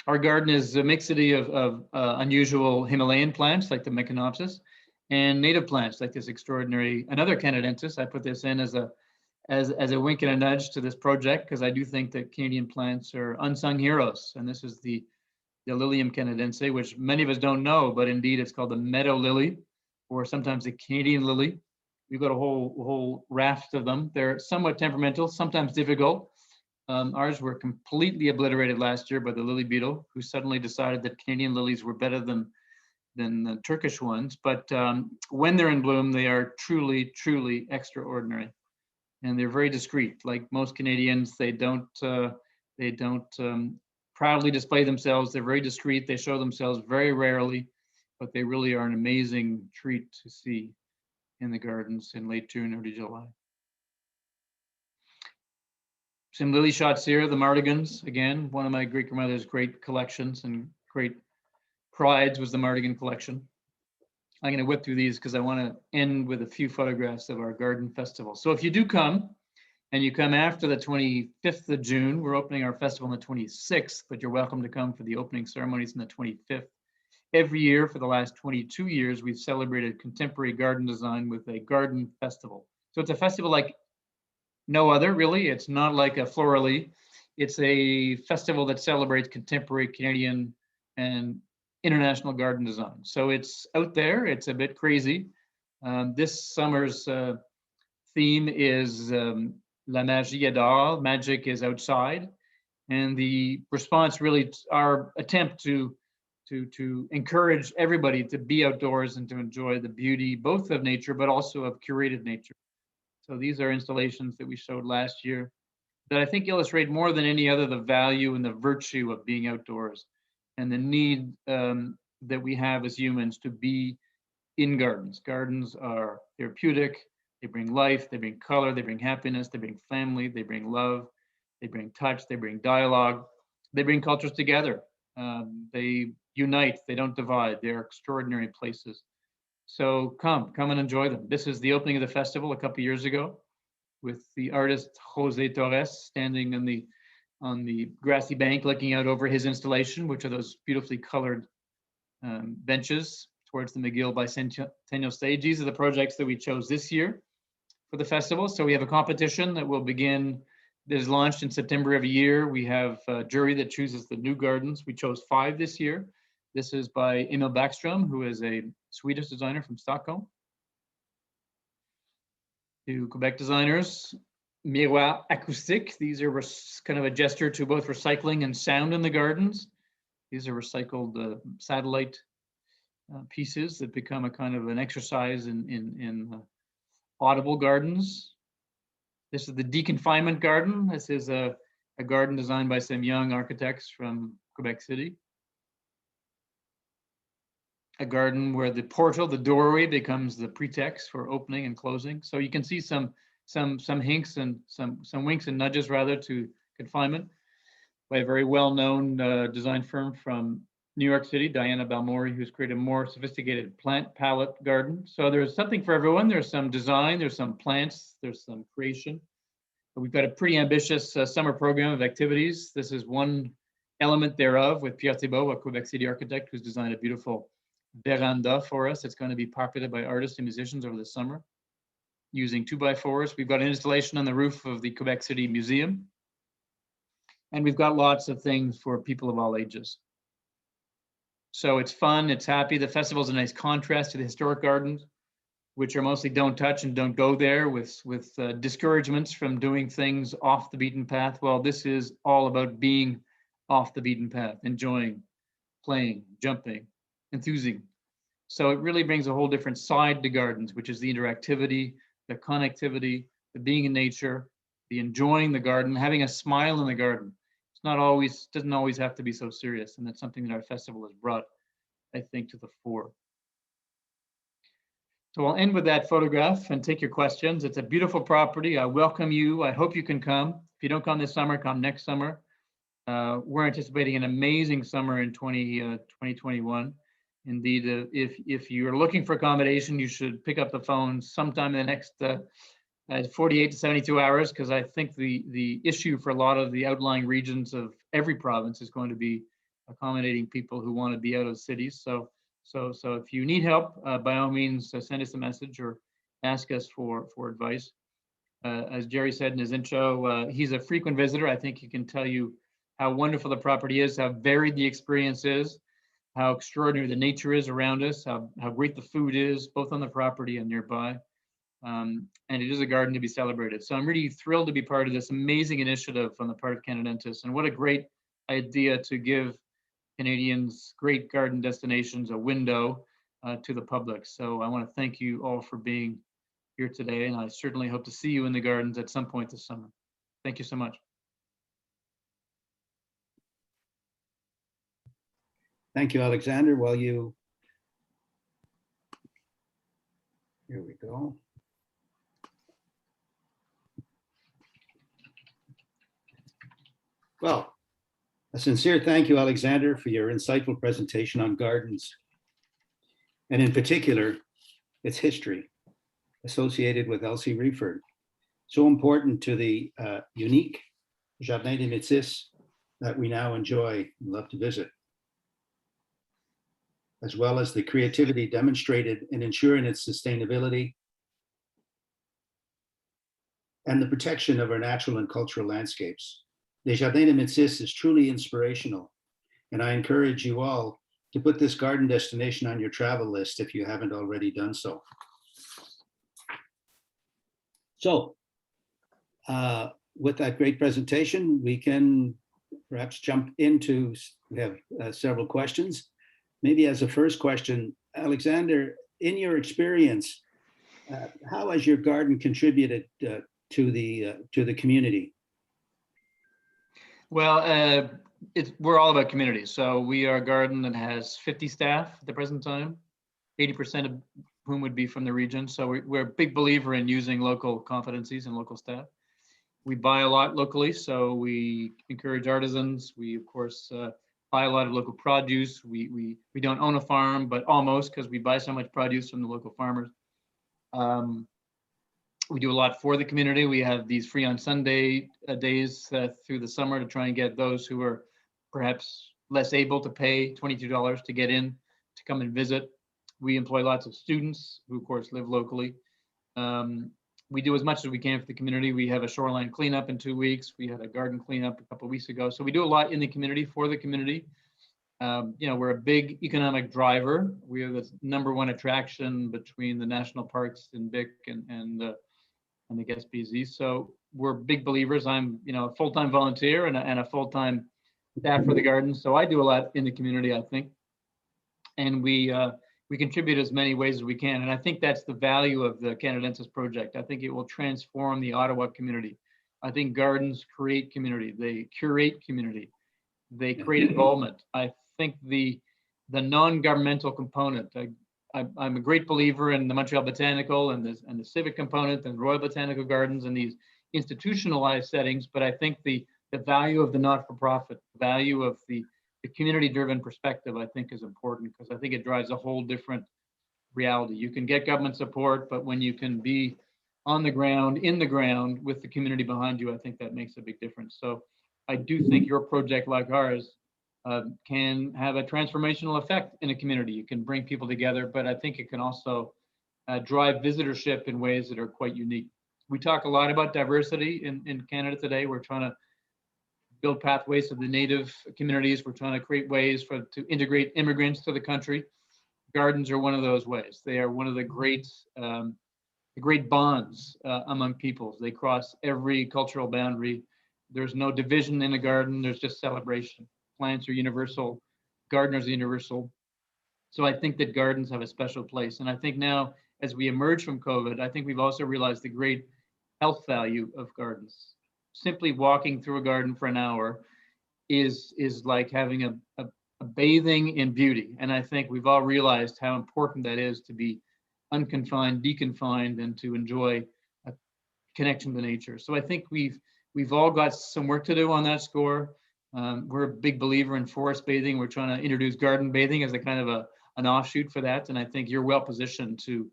Our garden is a mixity of unusual Himalayan plants like the Meconopsis and native plants like this extraordinary, another Canadensis. I put this in as a wink and a nudge to this project because I do think that Canadian plants are unsung heroes. And this is the Lilium canadense, which many of us don't know, but indeed it's called the meadow lily, or sometimes the Canadian lily. We've got a whole raft of them. They're somewhat temperamental, sometimes difficult. Ours were completely obliterated last year by the lily beetle, who suddenly decided that Canadian lilies were better than the Turkish ones. But when they're in bloom, they are truly, truly extraordinary. And they're very discreet. Like most Canadians, they don't proudly display themselves. They're very discreet. They show themselves very rarely, but they really are an amazing treat to see in the gardens in late June, early July. Some lily shots here, the Mardigans, again, one of my great grandmother's great collections and great prides was the Mardigan collection. I'm going to whip through these because I want to end with a few photographs of our garden festival. So if you do come, and you come after the 25th of June, we're opening our festival on the 26th, but you're welcome to come for the opening ceremonies on the 25th. Every year for the last 22 years, we've celebrated contemporary garden design with a garden festival. So it's a festival like no other, really. It's not like a Floralie. It's a festival that celebrates contemporary Canadian and international garden design. So it's out there. It's a bit crazy. This summer's theme is La magie est dehors, magic is outside. And the response really, our attempt to encourage everybody to be outdoors and to enjoy the beauty, both of nature, but also of curated nature. So these are installations that we showed last year that I think illustrate more than any other the value and the virtue of being outdoors and the need that we have as humans to be in gardens. Gardens are therapeutic. They bring life, they bring color, they bring happiness, they bring family, they bring love, they bring touch, they bring dialogue, they bring cultures together. They unite, they don't divide. They're extraordinary places. So come and enjoy them. This is the opening of the festival a couple years ago with the artist Jose Torres standing on the grassy bank looking out over his installation, which are those beautifully colored benches. towards the McGill Bicentennial Stage. These are the projects that we chose this year for the festival. So we have a competition that will begin, that is launched in September every year. We have a jury that chooses the new gardens. We chose 5 this year. This is by Emil Backstrom, who is a Swedish designer from Stockholm. 2 Quebec designers, Miroir Acoustique. These are kind of a gesture to both recycling and sound in the gardens. These are recycled satellite pieces that become a kind of an exercise in audible gardens. This is the Deconfinement Garden. This is a garden designed by some young architects from Quebec City. A garden where the portal, the doorway, becomes the pretext for opening and closing. So you can see some hinks and some winks and nudges rather to confinement by a very well-known design firm from New York City, Diana Balmori, who's created a more sophisticated plant palette garden. So there's something for everyone. There's some design, there's some plants, there's some creation. We've got a pretty ambitious summer program of activities. This is one element thereof with Pierre Thibault, a Quebec City architect who's designed a beautiful veranda for us. It's going to be populated by artists and musicians over the summer using 2x4s. We've got an installation on the roof of the Quebec City Museum. And we've got lots of things for people of all ages. So it's fun, it's happy. The festival is a nice contrast to the historic gardens, which are mostly don't touch and don't go there with discouragements from doing things off the beaten path. Well, this is all about being off the beaten path, enjoying, playing, jumping, enthusing. So it really brings a whole different side to gardens, which is the interactivity, the connectivity, the being in nature, the enjoying the garden, having a smile in the garden. It's not always, doesn't always have to be so serious. And that's something that our festival has brought, I think, to the fore. So I'll end with that photograph and take your questions. It's a beautiful property. I welcome you. I hope you can come. If you don't come this summer, come next summer. We're anticipating an amazing summer in 2021. Indeed, if you're looking for accommodation, you should pick up the phone sometime in the next 48 to 72 hours, because I think the issue for a lot of the outlying regions of every province is going to be accommodating people who want to be out of cities. So if you need help, by all means, send us a message or ask us for advice. As Jerry said in his intro, he's a frequent visitor. I think he can tell you how wonderful the property is, how varied the experience is, how extraordinary the nature is around us, how great the food is, both on the property and nearby. And it is a garden to be celebrated. So I'm really thrilled to be part of this amazing initiative on the part of Canadentis. And what a great idea to give Canadians great garden destinations a window to the public. So I want to thank you all for being here today. And I certainly hope to see you in the gardens at some point this summer. Thank you so much. Thank you, Alexander. Here we go. Well, a sincere thank you, Alexander, for your insightful presentation on gardens, and in particular, its history associated with Elsie Reford, so important to the unique Jardins de Metis that we now enjoy and love to visit, as well as the creativity demonstrated in ensuring its sustainability and the protection of our natural and cultural landscapes. The Jardins de Metis is truly inspirational, and I encourage you all to put this garden destination on your travel list if you haven't already done so. So, with that great presentation, we can perhaps jump into, we have several questions. Maybe as a first question, Alexander, in your experience, how has your garden contributed to the community? Well, we're all about community. So we are a garden that has 50 staff at the present time, 80% of whom would be from the region. So we're a big believer in using local competencies and local staff. We buy a lot locally, so we encourage artisans. We, of course, buy a lot of local produce. We don't own a farm, but almost, because we buy so much produce from the local farmers. We do a lot for the community. We have these free on Sunday days through the summer to try and get those who are perhaps less able to pay $22 to get in, to come and visit. We employ lots of students who, of course, live locally. We do as much as we can for the community. We have a shoreline cleanup in 2 weeks. We had a garden cleanup a couple of weeks ago. So we do a lot in the community for the community. We're a big economic driver. We are the #1 attraction between the national parks in Vic and the Gaspésie. So we're big believers. I'm, a full-time volunteer and a full-time staff for the garden. So I do a lot in the community, I think. And we contribute as many ways as we can. And I think that's the value of the Canadensis project. I think it will transform the Ottawa community. I think gardens create community. They curate community. They create involvement. I think the non-governmental component, I'm a great believer in the Montreal Botanical and the civic component and Royal Botanical Gardens and these institutionalized settings, but I think the value of the not-for-profit, value of the community-driven perspective, I think is important because I think it drives a whole different reality. You can get government support, but when you can be on the ground, in the ground with the community behind you, I think that makes a big difference. So I do think your project like ours can have a transformational effect in a community. You can bring people together, but I think it can also drive visitorship in ways that are quite unique. We talk a lot about diversity in Canada today. We're trying to build pathways to the native communities. We're trying to create ways to integrate immigrants to the country. Gardens are one of those ways. They are one of the great bonds among peoples. They cross every cultural boundary. There's no division in a garden. There's just celebration. Plants are universal. Gardeners are universal. So I think that gardens have a special place. And I think now, as we emerge from COVID, I think we've also realized the great health value of gardens. Simply walking through a garden for an hour is like having a bathing in beauty. And I think we've all realized how important that is to be unconfined, deconfined, and to enjoy a connection to nature. So I think we've all got some work to do on that score. We're a big believer in forest bathing. We're trying to introduce garden bathing as a kind of an offshoot for that. And I think you're well positioned to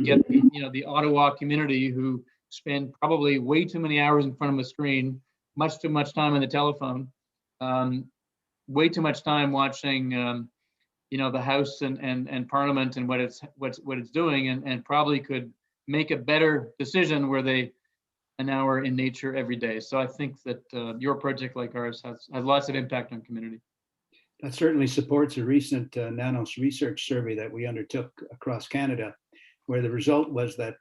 get the Ottawa community who spend probably way too many hours in front of a screen, much too much time on the telephone, way too much time watching the House and Parliament and what it's doing, and probably could make a better decision where they an hour in nature every day. So I think that your project like ours has lots of impact on community. That certainly supports a recent Nanos research survey that we undertook across Canada, where the result was that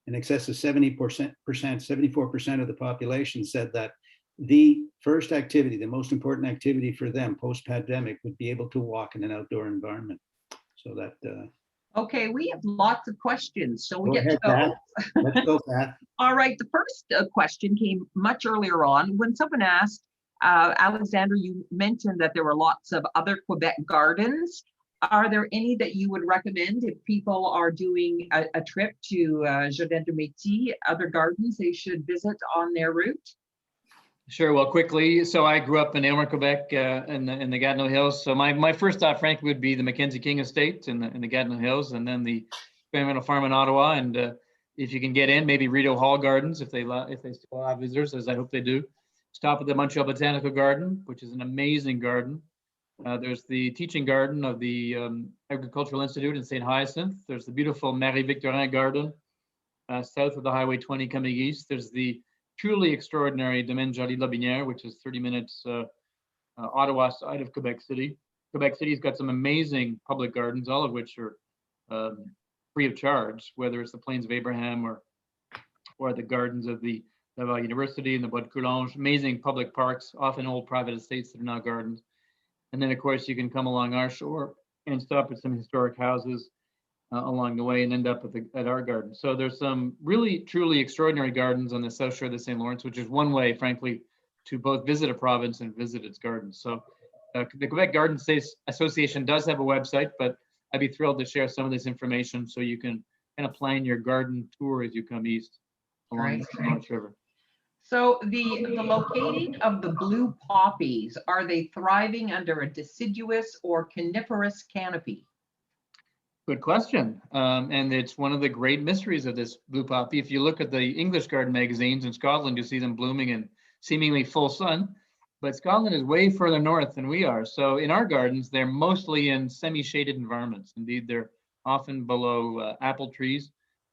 in excess of 74% of the population said that the first activity, the most important activity for them post-pandemic would be able to walk in an outdoor environment. So that. Okay, we have lots of questions, so we get ahead, to go. Let's go, Pat. All right, the first question came much earlier on when someone asked, Alexander, you mentioned that there were lots of other Quebec gardens. Are there any that you would recommend if people are doing a trip to Jardins de Metis, other gardens they should visit on their route? Sure. Well, quickly. So I grew up in Aylmer, Quebec, in the Gatineau Hills. So my first stop, frankly, would be the Mackenzie King Estate in the Gatineau Hills, and then the experimental farm in Ottawa. And if you can get in, maybe Rideau Hall Gardens if they still have visitors, as I hope they do. Stop at the Montreal Botanical Garden, which is an amazing garden. There's the teaching garden of the Agricultural Institute in St. Hyacinthe. There's the beautiful Marie-Victorin Garden south of the Highway 20 coming east. There's the truly extraordinary Domaine Jardin-Lobinière, which is 30 minutes Ottawa side of Quebec City. Quebec City's got some amazing public gardens, all of which are free of charge, whether it's the Plains of Abraham or the gardens of the Laval University and the Bois de Coulanges. Amazing public parks, often old private estates that are now gardens. And then, of course, you can come along our shore and stop at some historic houses along the way and end up at our garden. So there's some really, truly extraordinary gardens on the south shore of the St. Lawrence, which is one way, frankly, to both visit a province and visit its gardens. So the Quebec Garden Association does have a website, but I'd be thrilled to share some of this information so you can kind of plan your garden tour as you come east along the Lawrence River. So the locating of the blue poppies, are they thriving under a deciduous or coniferous canopy? Good question. And it's one of the great mysteries of this blue poppy. If you look at the English garden magazines in Scotland, you see them blooming in seemingly full sun. but Scotland is way further north than we are. So in our gardens, they're mostly in semi-shaded environments. Indeed, they're often below apple trees,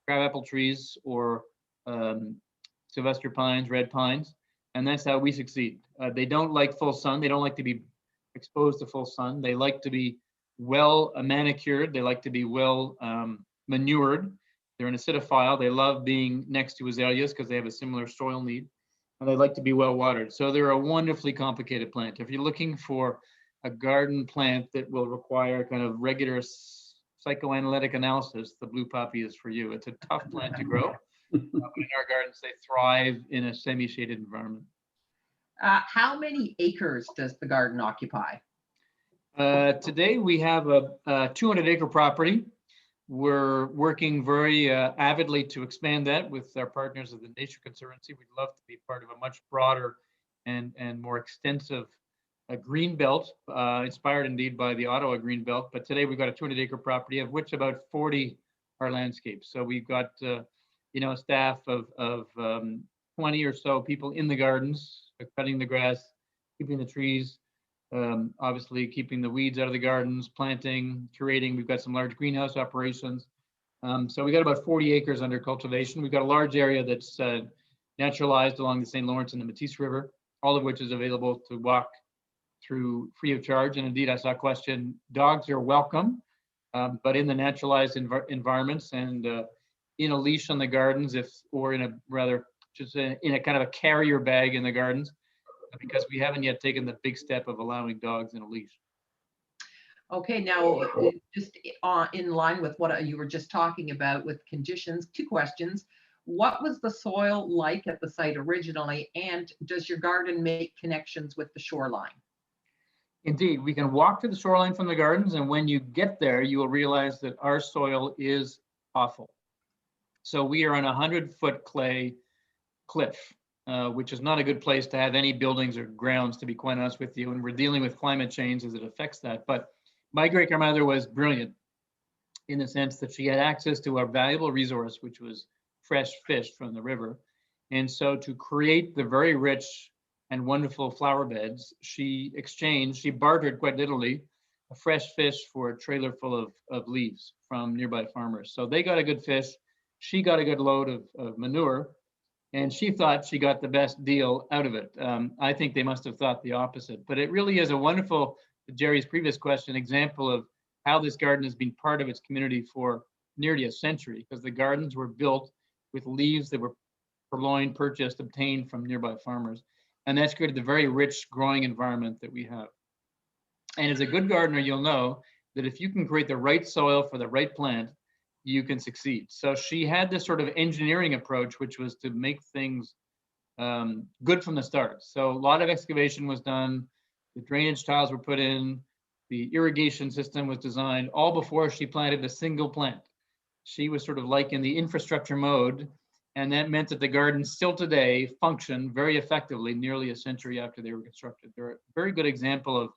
crabapple trees, or Sylvester pines, red pines, and that's how we succeed. They don't like full sun. They don't like to be exposed to full sun. They like to be well manicured. They like to be well manured. They're an acidophile. They love being next to azaleas because they have a similar soil need. And they like to be well watered. So they're a wonderfully complicated plant. If you're looking for a garden plant that will require kind of regular psychoanalytic analysis, the blue poppy is for you. It's a tough plant to grow. But in our gardens, they thrive in a semi-shaded environment. How many acres does the garden occupy? Today we have a 200-acre property. We're working very avidly to expand that with our partners at the Nature Conservancy. We'd love to be part of a much broader and more extensive green belt, inspired indeed by the Ottawa green belt. But today we've got a 200-acre property, of which about 40 are landscapes. So we've got a staff of 20 or so people in the gardens, cutting the grass, keeping the trees, obviously keeping the weeds out of the gardens, planting, curating. We've got some large greenhouse operations. So we got about 40 acres under cultivation. We've got a large area that's naturalized along the St. Lawrence and the Metis River, all of which is available to walk through free of charge. And indeed, I saw a question, dogs are welcome, but in the naturalized environments and in a leash on the gardens, or in a kind of a carrier bag in the gardens, because we haven't yet taken the big step of allowing dogs in a leash. Okay, now just in line with what you were just talking about with conditions, 2 questions. What was the soil like at the site originally, and does your garden make connections with the shoreline? Indeed, we can walk to the shoreline from the gardens, and when you get there, you will realize that our soil is awful. So we are on a 100-foot clay cliff, which is not a good place to have any buildings or grounds, to be quite honest with you. And we're dealing with climate change as it affects that. But my great-grandmother was brilliant in the sense that she had access to our valuable resource, which was fresh fish from the river. And so to create the very rich and wonderful flower beds, she bartered quite literally a fresh fish for a trailer full of leaves from nearby farmers. So they got a good fish. She got a good load of manure. And she thought she got the best deal out of it. I think they must have thought the opposite. But it really is a wonderful, to Jerry's previous question, example of how this garden has been part of its community for nearly a century, because the gardens were built with leaves that were purloined, purchased, obtained from nearby farmers. And that's created the very rich growing environment that we have. And as a good gardener, you'll know that if you can create the right soil for the right plant, you can succeed. So she had this sort of engineering approach, which was to make things good from the start. So a lot of excavation was done, the drainage tiles were put in, the irrigation system was designed, all before she planted a single plant. She was sort of like in the infrastructure mode, and that meant that the gardens still today function very effectively nearly a century after they were constructed. They're a very good example of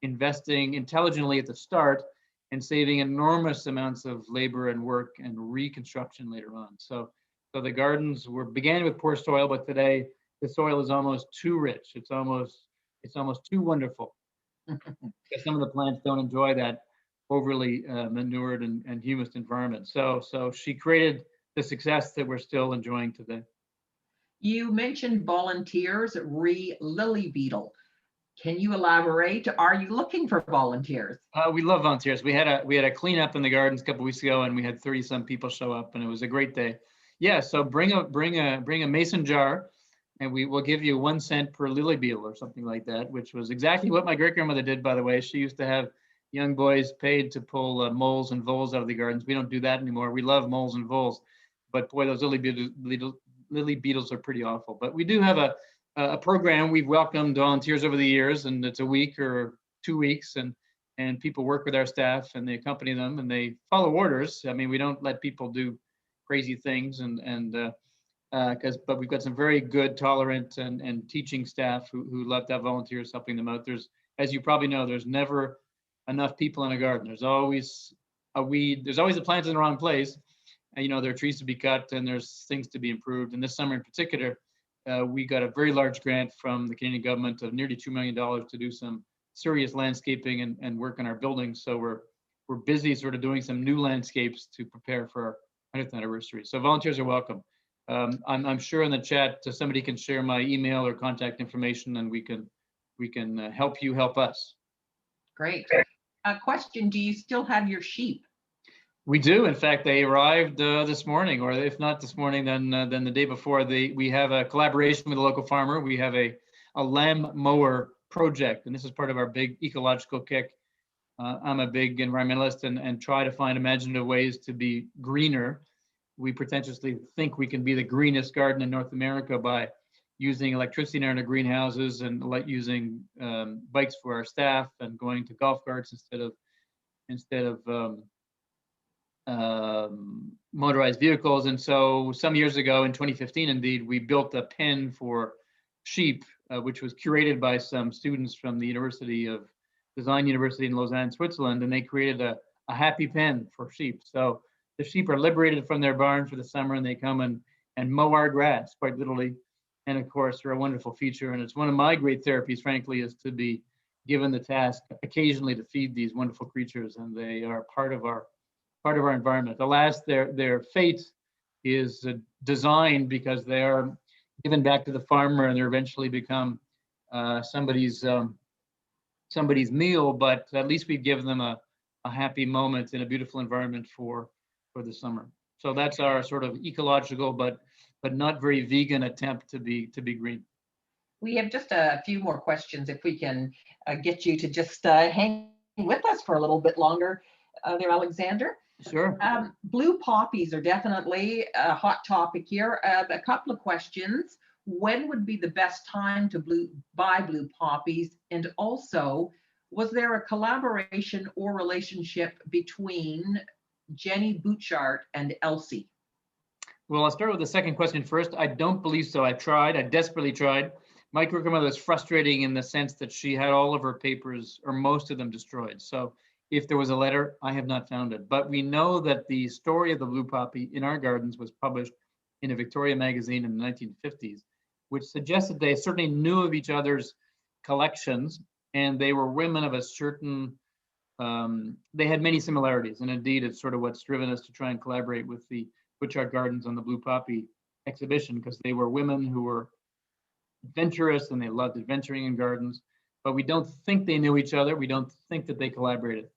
investing intelligently at the start and saving enormous amounts of labor and work and reconstruction later on. So the gardens began with poor soil, but today the soil is almost too rich. It's almost too wonderful. Because some of the plants don't enjoy that overly manured and humused environment. So she created the success that we're still enjoying today. You mentioned volunteers, Lily Beetle. Can you elaborate? Are you looking for volunteers? We love volunteers. We had a cleanup in the gardens a couple of weeks ago, and we had 30-some people show up, and it was a great day. Yeah, so bring a mason jar, and we will give you 1 cent per lily beetle or something like that, which was exactly what my great grandmother did, by the way. She used to have young boys paid to pull moles and voles out of the gardens. We don't do that anymore. We love moles and voles, but boy, those lily beetles are pretty awful. But we do have a program. We've welcomed volunteers over the years, and it's a week or 2 weeks, and people work with our staff and they accompany them and they follow orders. I mean, we don't let people do crazy things, but we've got some very good, tolerant and teaching staff who love to have volunteers helping them out. As you probably know, there's never enough people in a garden. There's always a weed. There's always a plant in the wrong place. And, there are trees to be cut and there's things to be improved. And this summer in particular, we got a very large grant from the Canadian government of nearly $2 million to do some serious landscaping and work on our buildings. So we're busy sort of doing some new landscapes to prepare for our 100th anniversary. So volunteers are welcome. I'm sure in the chat somebody can share my email or contact information, and we can help you help us. Great. A question, do you still have your sheep? We do. In fact, they arrived this morning, or if not this morning, then the day before. We have a collaboration with a local farmer. We have a lamb mower project, and this is part of our big ecological kick. I'm a big environmentalist and try to find imaginative ways to be greener. We pretentiously think we can be the greenest garden in North America by using electricity in our greenhouses and using bikes for our staff and going to golf carts instead of motorized vehicles. And so some years ago, in 2015, indeed, we built a pen for sheep, which was curated by some students from the Design University in Lausanne, Switzerland, and they created a happy pen for sheep. So the sheep are liberated from their barn for the summer, and they come and mow our grass, quite literally. And of course, they're a wonderful feature. And it's one of my great therapies, frankly, is to be given the task occasionally to feed these wonderful creatures, and they are part of our environment. Alas, their fate is designed because they are given back to the farmer, and they eventually become somebody's meal. But at least we've given them a happy moment in a beautiful environment for the summer. So that's our sort of ecological, but not very vegan attempt to be green. We have just a few more questions if we can get you to just hang with us for a little bit longer there, Alexander. Sure. Blue poppies are definitely a hot topic here. A couple of questions. When would be the best time to buy blue poppies? And also, was there a collaboration or relationship between Jenny Bouchard and Elsie? Well, I'll start with the second question first. I don't believe so. I desperately tried. My grandmother was frustrating in the sense that she had all of her papers, or most of them, destroyed. So if there was a letter, I have not found it. But we know that the story of the blue poppy in our gardens was published in a Victoria magazine in the 1950s, which suggested they certainly knew of each other's collections, and they were women of a certain, they had many similarities. And indeed, it's sort of what's driven us to try and collaborate with the Bouchard Gardens on the Blue Poppy exhibition, because they were women who were adventurous and they loved adventuring in gardens, but we don't think they knew each other. We don't think that they collaborated.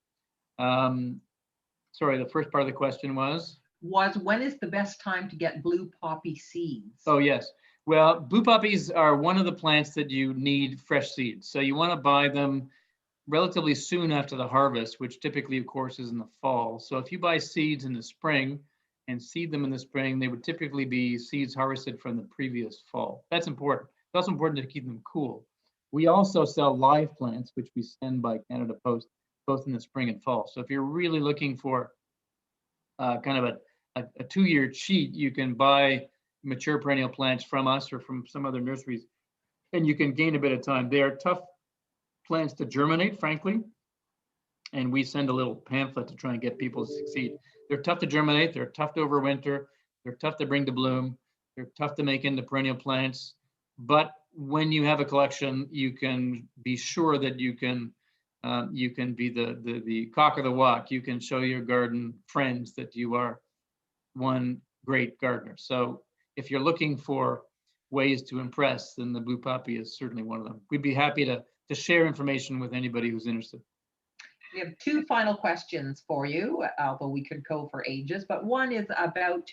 Sorry, the first part of the question was when is the best time to get blue poppy seeds? Oh, yes. Well, blue poppies are one of the plants that you need fresh seeds. So you want to buy them relatively soon after the harvest, which typically, of course, is in the fall. So if you buy seeds in the spring and seed them in the spring, they would typically be seeds harvested from the previous fall. That's important. It's also important to keep them cool. We also sell live plants, which we send by Canada Post, both in the spring and fall. So if you're really looking for kind of a 2-year cheat, you can buy mature perennial plants from us or from some other nurseries, and you can gain a bit of time. They are tough plants to germinate, frankly, and we send a little pamphlet to try and get people to succeed. They're tough to germinate, they're tough to overwinter, they're tough to bring to bloom, they're tough to make into perennial plants, but when you have a collection, you can be sure that you can be the cock of the walk. You can show your garden friends that you are one great gardener. So if you're looking for ways to impress, then the blue poppy is certainly one of them. We'd be happy to share information with anybody who's interested. We have 2 final questions for you, although we could go for ages, but one is about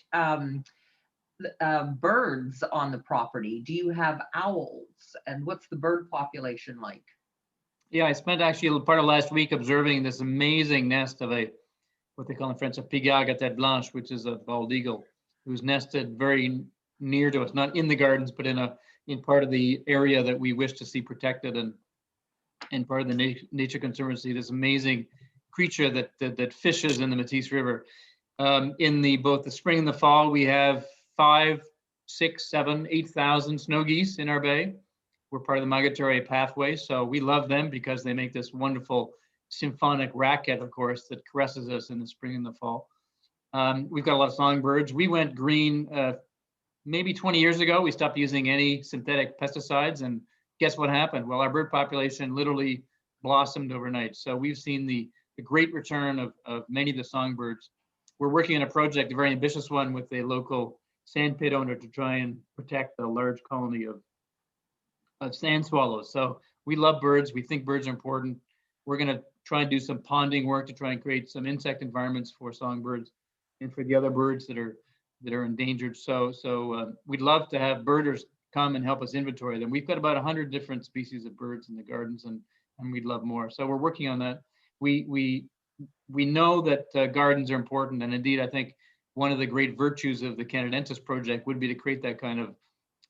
birds on the property. Do you have owls, and what's the bird population like? Yeah, I spent actually part of last week observing this amazing nest of what they call in French a pigargue à tête blanche, which is a bald eagle, who's nested very near to us, not in the gardens, but in part of the area that we wish to see protected, and part of the Nature Conservancy, this amazing creature that fishes in the Metis River. In both the spring and the fall, we have 5, 6, 7, 8,000 snow geese in our bay. We're part of the migratory pathway, so we love them because they make this wonderful symphonic racket, of course, that caresses us in the spring and the fall. We've got a lot of songbirds. We went green maybe 20 years ago, we stopped using any synthetic pesticides, and guess what happened? Well, our bird population literally blossomed overnight. So we've seen the great return of many of the songbirds. We're working on a project, a very ambitious one, with a local sandpit owner to try and protect a large colony of sand swallows. So we love birds. We think birds are important. We're going to try and do some ponding work to try and create some insect environments for songbirds and for the other birds that are endangered. So we'd love to have birders come and help us inventory them. We've got about 100 different species of birds in the gardens, and we'd love more. So we're working on that. We know that gardens are important, and indeed, I think one of the great virtues of the Canadensis project would be to create that kind of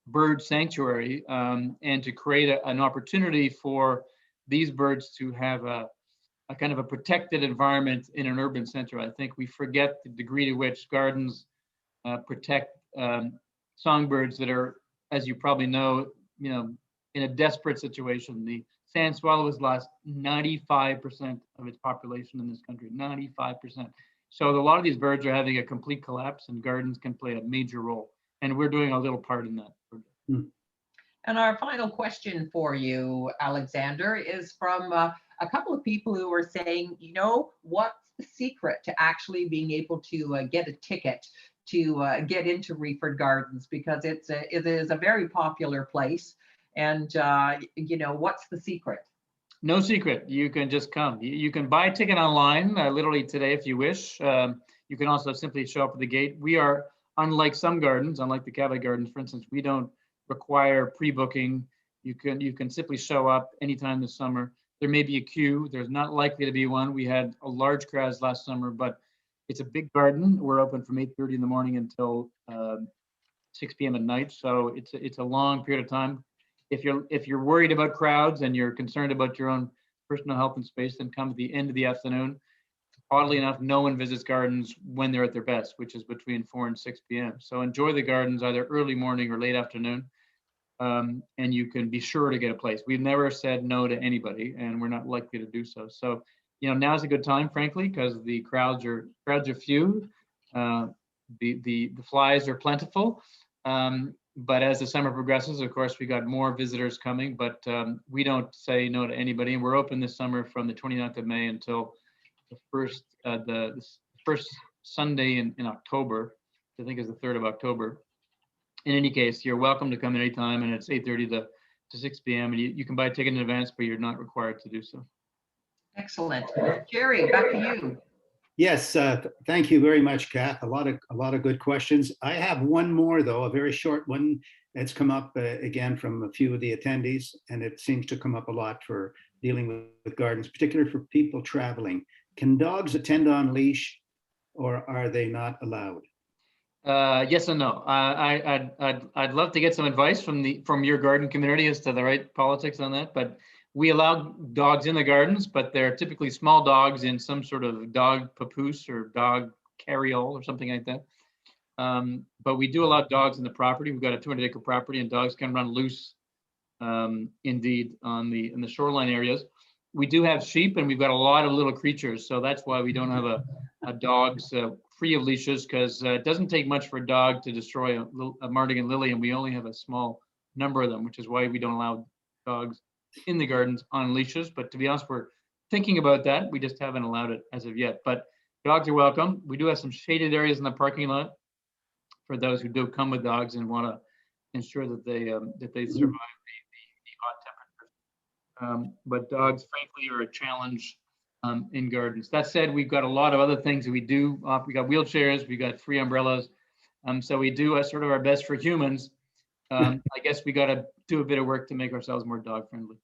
bird sanctuary, and to create an opportunity for these birds to have a kind of a protected environment in an urban center. I think we forget the degree to which gardens protect songbirds that are, as you probably know, in a desperate situation. The sand swallow has lost 95% of its population in this country, 95%. So a lot of these birds are having a complete collapse, and gardens can play a major role. And we're doing a little part in that. And our final question for you, Alexander, is from a couple of people who are saying, what's the secret to actually being able to get a ticket to get into Reford Gardens? Because it is a very popular place. And, what's the secret? No secret. You can just come. You can buy a ticket online, literally today if you wish. You can also simply show up at the gate. We are, unlike some gardens, unlike the Cavite Gardens, for instance, we don't require pre-booking. You can simply show up anytime this summer. There may be a queue. There's not likely to be one. We had a large crowds last summer, but it's a big garden. We're open from 8:30 in the morning until 6 p.m. at night. So it's a long period of time. If you're worried about crowds and you're concerned about your own personal health and space, then come at the end of the afternoon. Oddly enough, no one visits gardens when they're at their best, which is between 4 and 6 p.m. So enjoy the gardens either early morning or late afternoon, and you can be sure to get a place. We've never said no to anybody, and we're not likely to do so. So, now's a good time, frankly, because the crowds are few, the flies are plentiful. But as the summer progresses, of course, we got more visitors coming, but we don't say no to anybody. And we're open this summer from the 29th of May until the first Sunday in October, I think is the 3rd of October. In any case, you're welcome to come anytime, and it's 8:30 to 6 p.m. And you can buy a ticket in advance, but you're not required to do so. Excellent. Jerry, back to you. Yes, thank you very much, Kath. A lot of good questions. I have one more, though, a very short one. It's come up again from a few of the attendees, and it seems to come up a lot for dealing with gardens, particularly for people traveling. Can dogs attend on leash, or are they not allowed? Yes and no. I'd love to get some advice from your garden community as to the right politics on that, but we allow dogs in the gardens, but they're typically small dogs in some sort of dog papoose or dog carryall or something like that. But we do allow dogs in the property. We've got a 200-acre property, and dogs can run loose, indeed, in the shoreline areas. We do have sheep, and we've got a lot of little creatures, so that's why we don't have a dogs free of leashes, because it doesn't take much for a dog to destroy a Mardigan lily, and we only have a small number of them, which is why we don't allow dogs in the gardens on leashes. But to be honest, we're thinking about that. We just haven't allowed it as of yet. But dogs are welcome. We do have some shaded areas in the parking lot for those who do come with dogs and want to ensure that they survive the hot temperatures. But dogs, frankly, are a challenge in gardens. That said, we've got a lot of other things that we do. We got wheelchairs, we got free umbrellas. So we do sort of our best for humans. I guess we got to do a bit of work to make ourselves more dog friendly.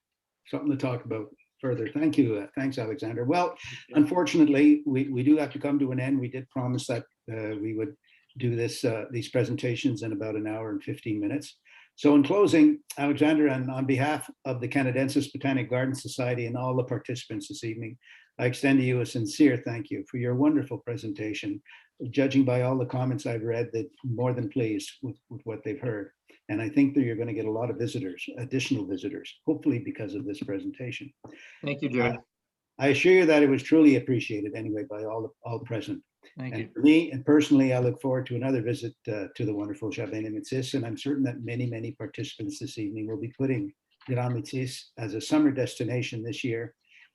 Something to talk about further. Thank you. Thanks, Alexander. Well, unfortunately, we do have to come to an end. We did promise that we would do these presentations in about an hour and 15 minutes. So in closing, Alexander, and on behalf of the Canadensis Botanic Garden Society and all the participants this evening, I extend to you a sincere thank you for your wonderful presentation. Judging by all the comments I've read, that more than pleased with what they've heard. And I think that you're going to get a lot of visitors, additional visitors, hopefully because of this presentation. Thank you, Jerry. I assure you that it was truly appreciated anyway by all present. Thank And you. for me, and personally, I look forward to another visit to the wonderful Jardins de Metis, and I'm certain that many, many participants this evening will be putting Jardins de Metis as a summer destination this year.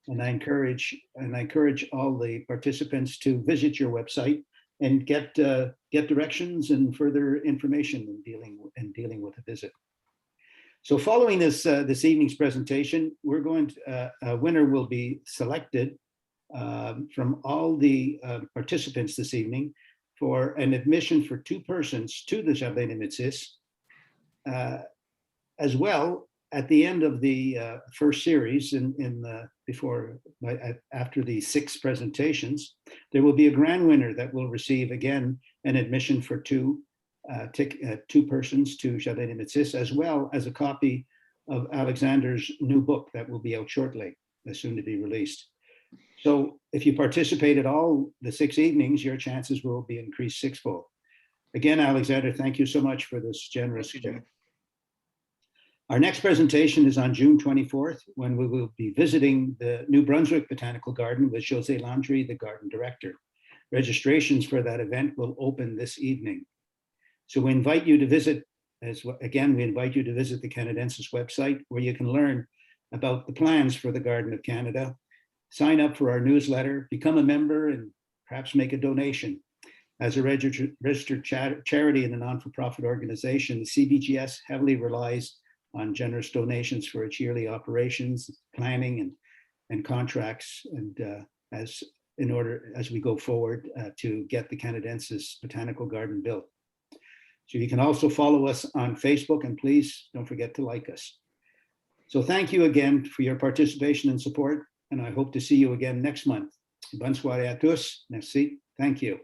And I encourage all the participants to visit your website and get directions and further information in dealing with a visit. So following this evening's presentation, we're going to, a winner will be selected from all the participants this evening for an admission for 2 persons to the Jardins de Metis. As well, at the end of the first series, after the 6 presentations, there will be a grand winner that will receive again an admission for 2 persons to Jardins de Metis, as well as a copy of Alexander's new book that will be out shortly, soon to be released. So if you participate at all the 6 evenings, your chances will be increased 6-fold. Again, Alexander, thank you so much for this generous gift. Our next presentation is on June 24th, when we will be visiting the New Brunswick Botanical Garden with José Landry, the garden director. Registrations for that event will open this evening. So we invite you to visit, we invite you to visit the Canadensis website, where you can learn about the plans for the Garden of Canada, sign up for our newsletter, become a member, and perhaps make a donation. As a registered charity and a non-for-profit organization, the CBGS heavily relies on generous donations for its yearly operations, planning, and contracts, and as we go forward to get the Canadensis Botanical Garden built. So you can also follow us on Facebook, and please don't forget to like us. So thank you again for your participation and support, and I hope to see you again next month. Bonne soirée à tous. Merci. Thank you.